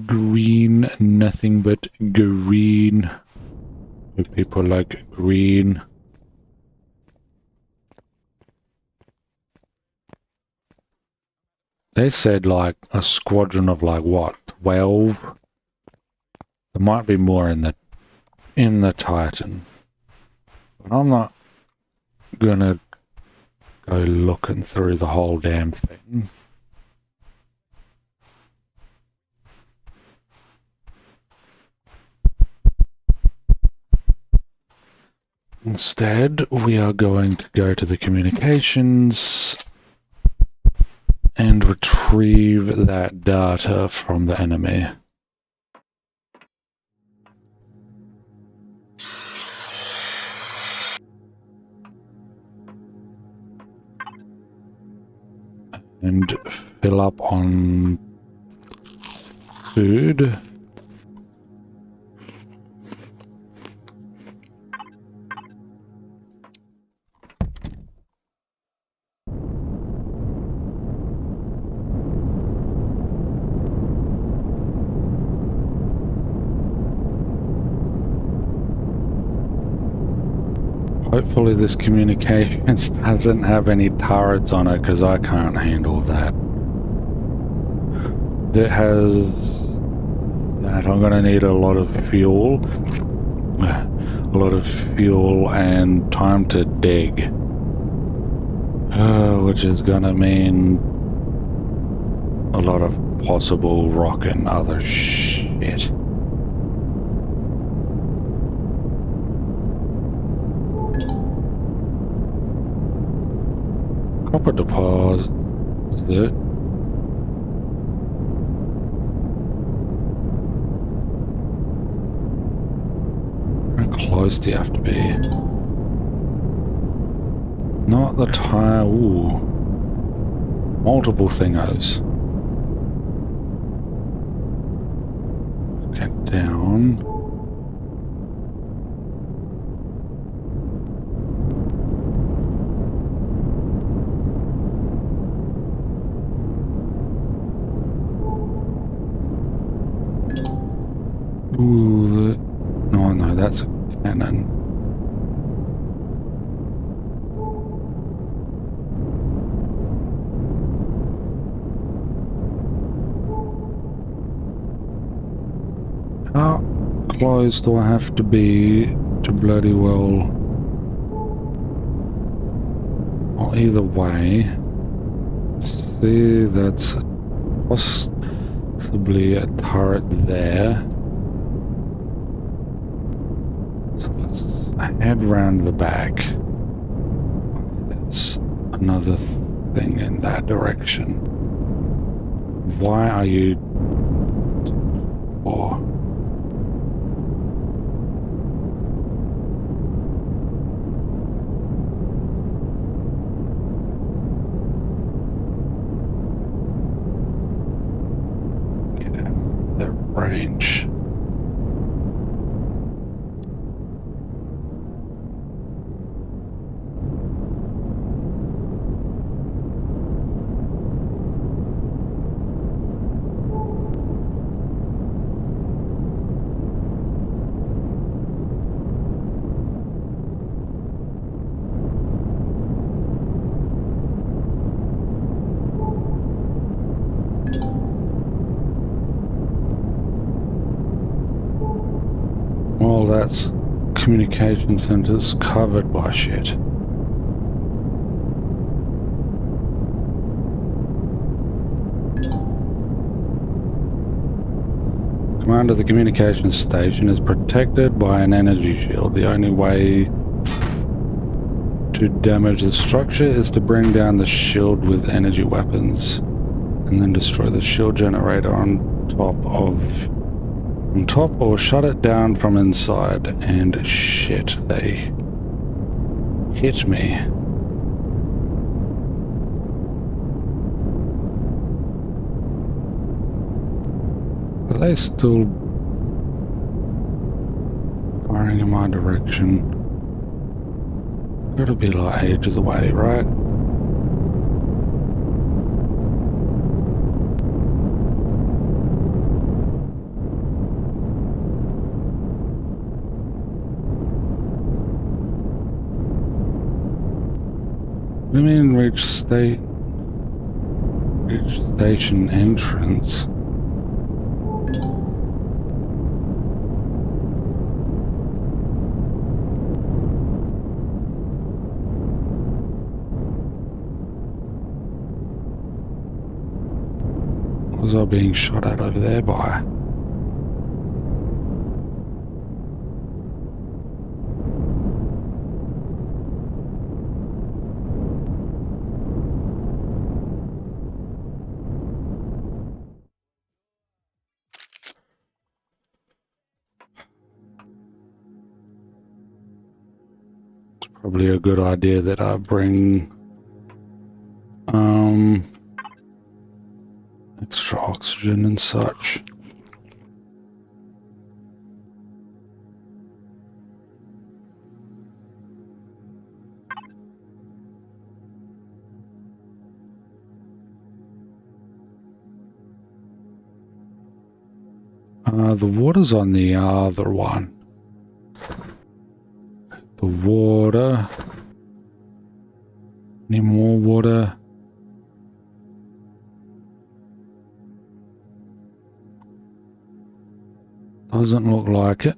green, nothing but green. If people like green. They said like a squadron of like what, 12? There might be more in the Titan. But I'm not gonna go looking through the whole damn thing. Instead, we are going to go to the communications and retrieve that data from the enemy. And fill up on food. Hopefully this communications doesn't have any turrets on it, because I can't handle that. It has that. I'm going to need a lot of fuel. A lot of fuel and time to dig. Which is going to mean a lot of possible rock and other shit. Copper deposit. How close do you have to be? Not the tire. Ooh. Multiple thingos. Get down. Ooh, no, that's a cannon. How close do I have to be to bloody well? Well, either way. See, that's possibly a turret there. So let's head round the back. There's another thing in that direction. Why are you... Oh. Get out of their range. all that communication center's covered by shit. Command of the communications station is protected by an energy shield. The only way to damage the structure is to bring down the shield with energy weapons and then destroy the shield generator on top or shut it down from inside. And shit, they hit me. Are they still firing in my direction? Gotta be like ages away, right? I mean, reach station entrance. What was I being shot at over there by? Probably a good idea that I bring extra oxygen and such. The water's on the other one. The water. Any more water? Doesn't look like it.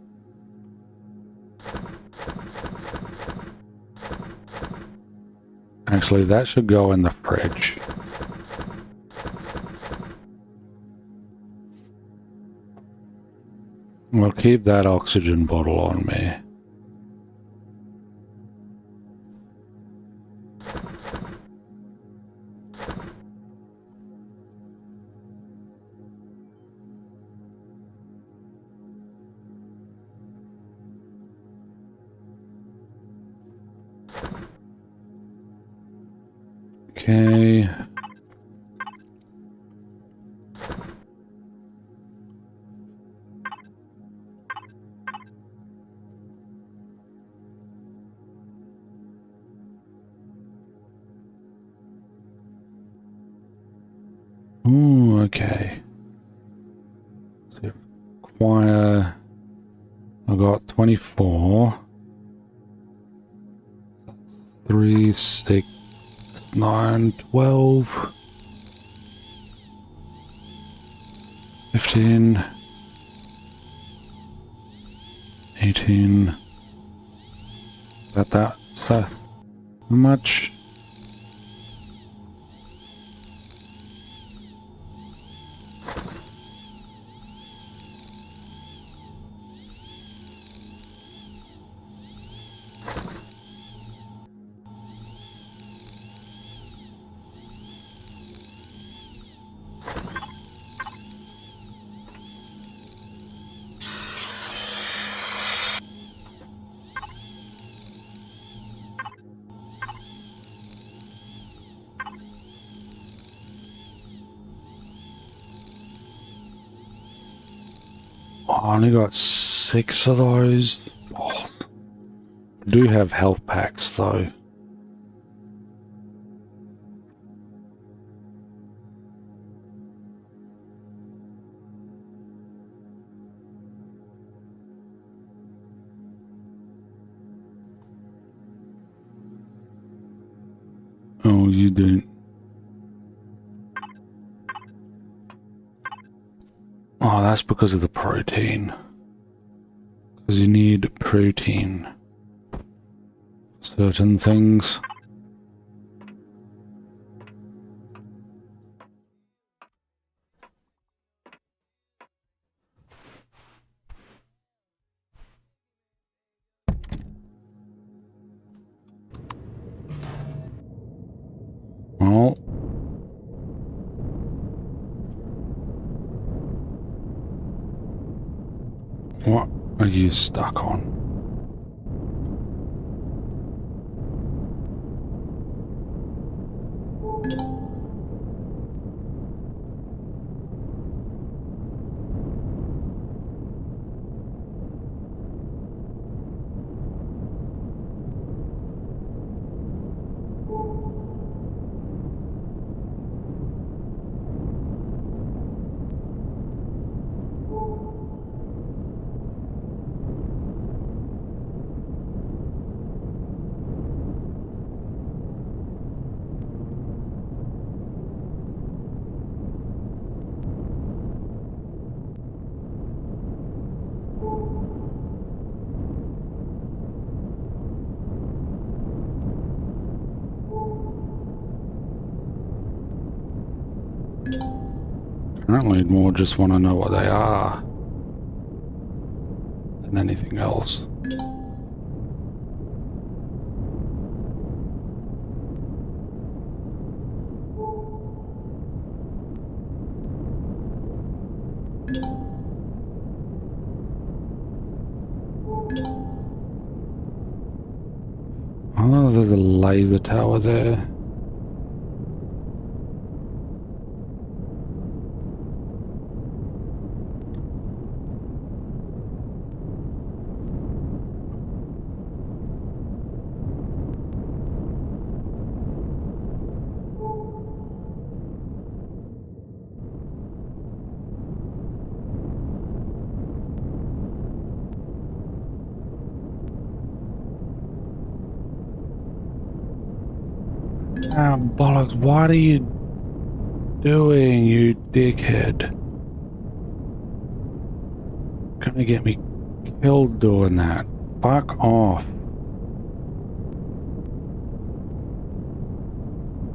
Actually, that should go in the fridge. We'll keep that oxygen bottle on me. Okay. Ooh, okay. So require... I got 24. 3, 6, 9, 12. 15. 18. Is that? So how much? I only got 6 of those. Oh, I do have health packs though. Oh, you don't. Oh, that's because of the protein. Because you need protein. Certain things. Well, what are you stuck on? Currently, more just want to know what they are than anything else. Oh, there's a laser tower there. Ah, bollocks, what are you doing, you dickhead? Gonna get me killed doing that. Fuck off.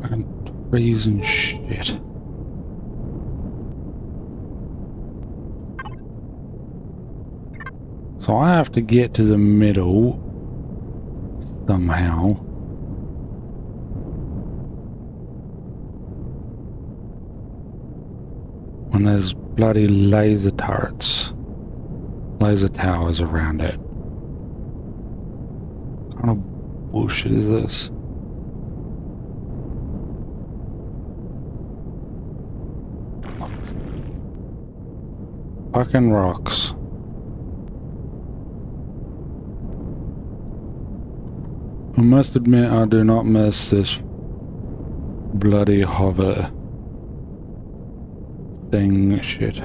Fucking trees and shit. So I have to get to the middle somehow. When there's bloody laser turrets, laser towers around it. What kind of bullshit is this? Fucking rocks. I must admit I do not miss this bloody hover thing shit.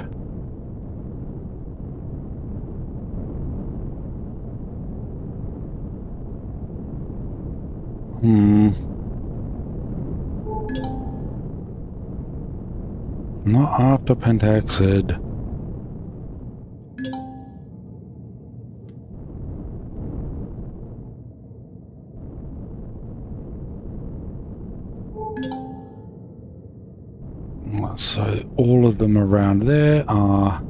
Not after Pentaxid. So all of them around there are...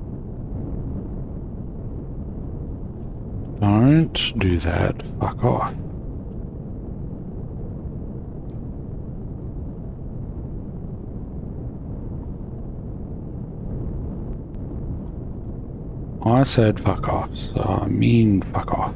Don't do that. Fuck off. I said fuck off, so I mean fuck off.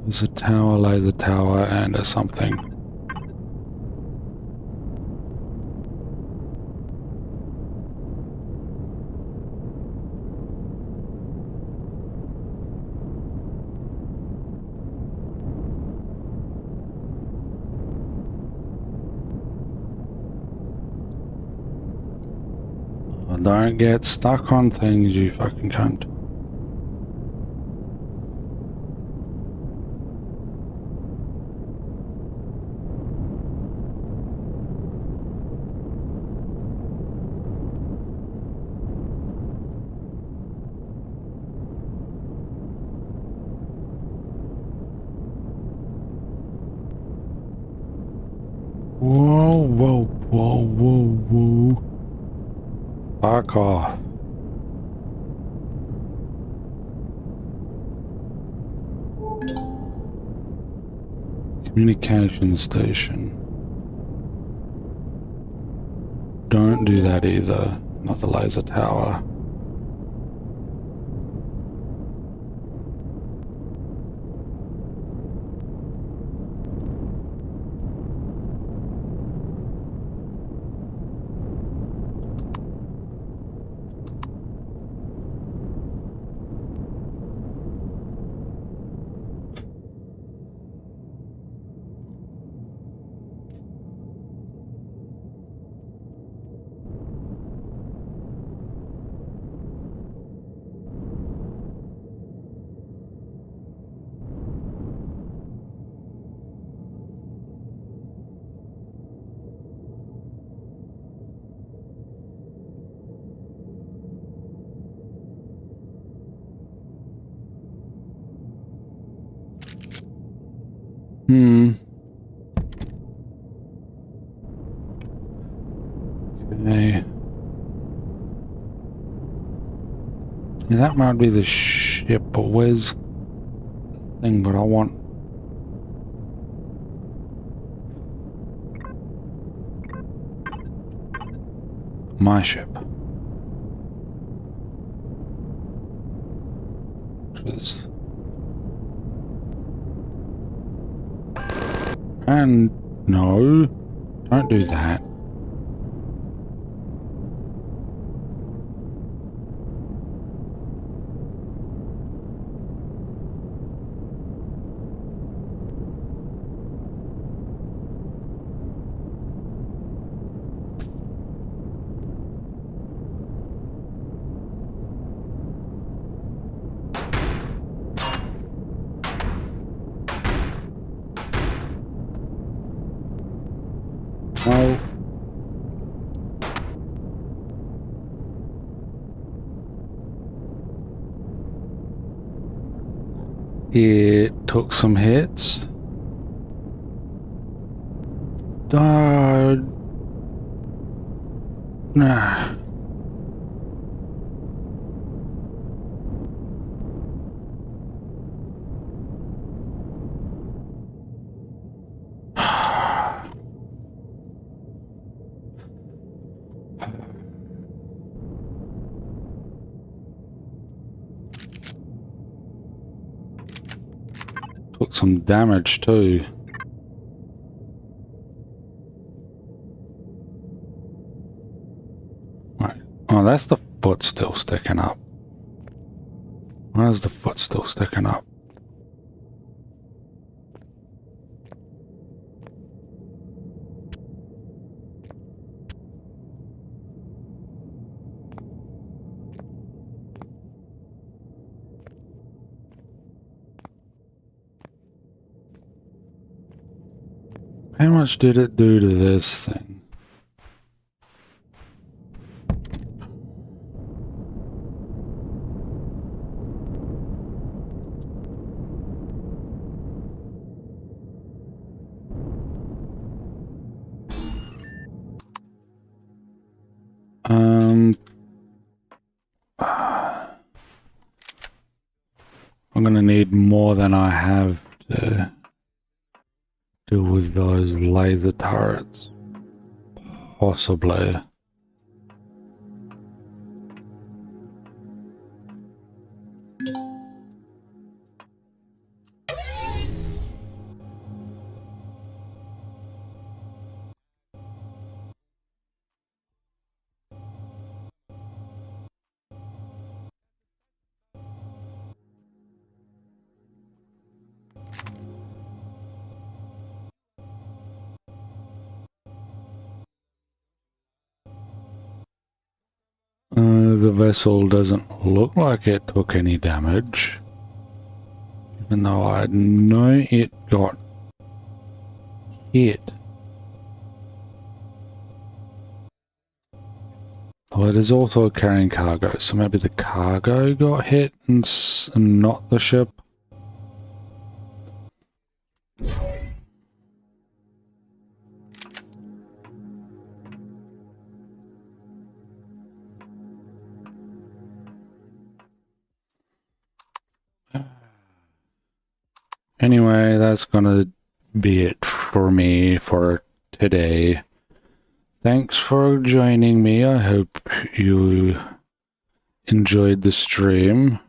There's a tower, laser tower, and a something. Don't get stuck on things, you fucking cunt. Whoa, whoa, whoa, whoa, whoa. Fuck off. Communication station. Don't do that either. Not the laser tower. Okay. Yeah, that might be the ship, but where's the thing? But I want... my ship. Which is... and... no. Don't do that. No. It took some hits. Nah. Took some damage too. Right. Oh, that's the foot still sticking up. Where's the foot still sticking up? How much did it do to this thing? I'm gonna need more than I have to deal with those laser turrets. Possibly. the vessel doesn't look like it took any damage. Even though I know it got hit. Well, it is also carrying cargo, so maybe the cargo got hit and not the ship. Anyway, that's gonna be it for me for today. Thanks for joining me. I hope you enjoyed the stream.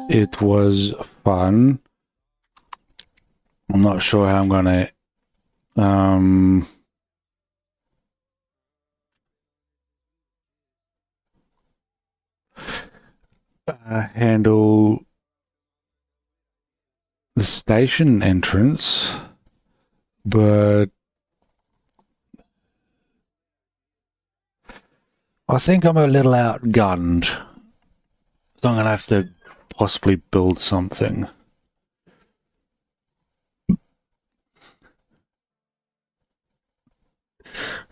It was fun. I'm not sure how I'm gonna handle the station entrance, but I think I'm a little outgunned, so I'm gonna have to possibly build something.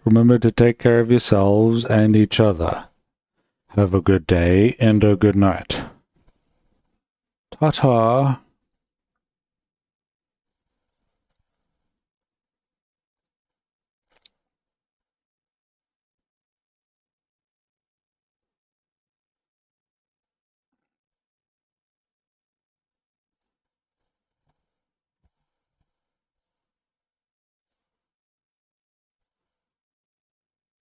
Remember to take care of yourselves and each other. Have a good day and a good night. Ta-ta!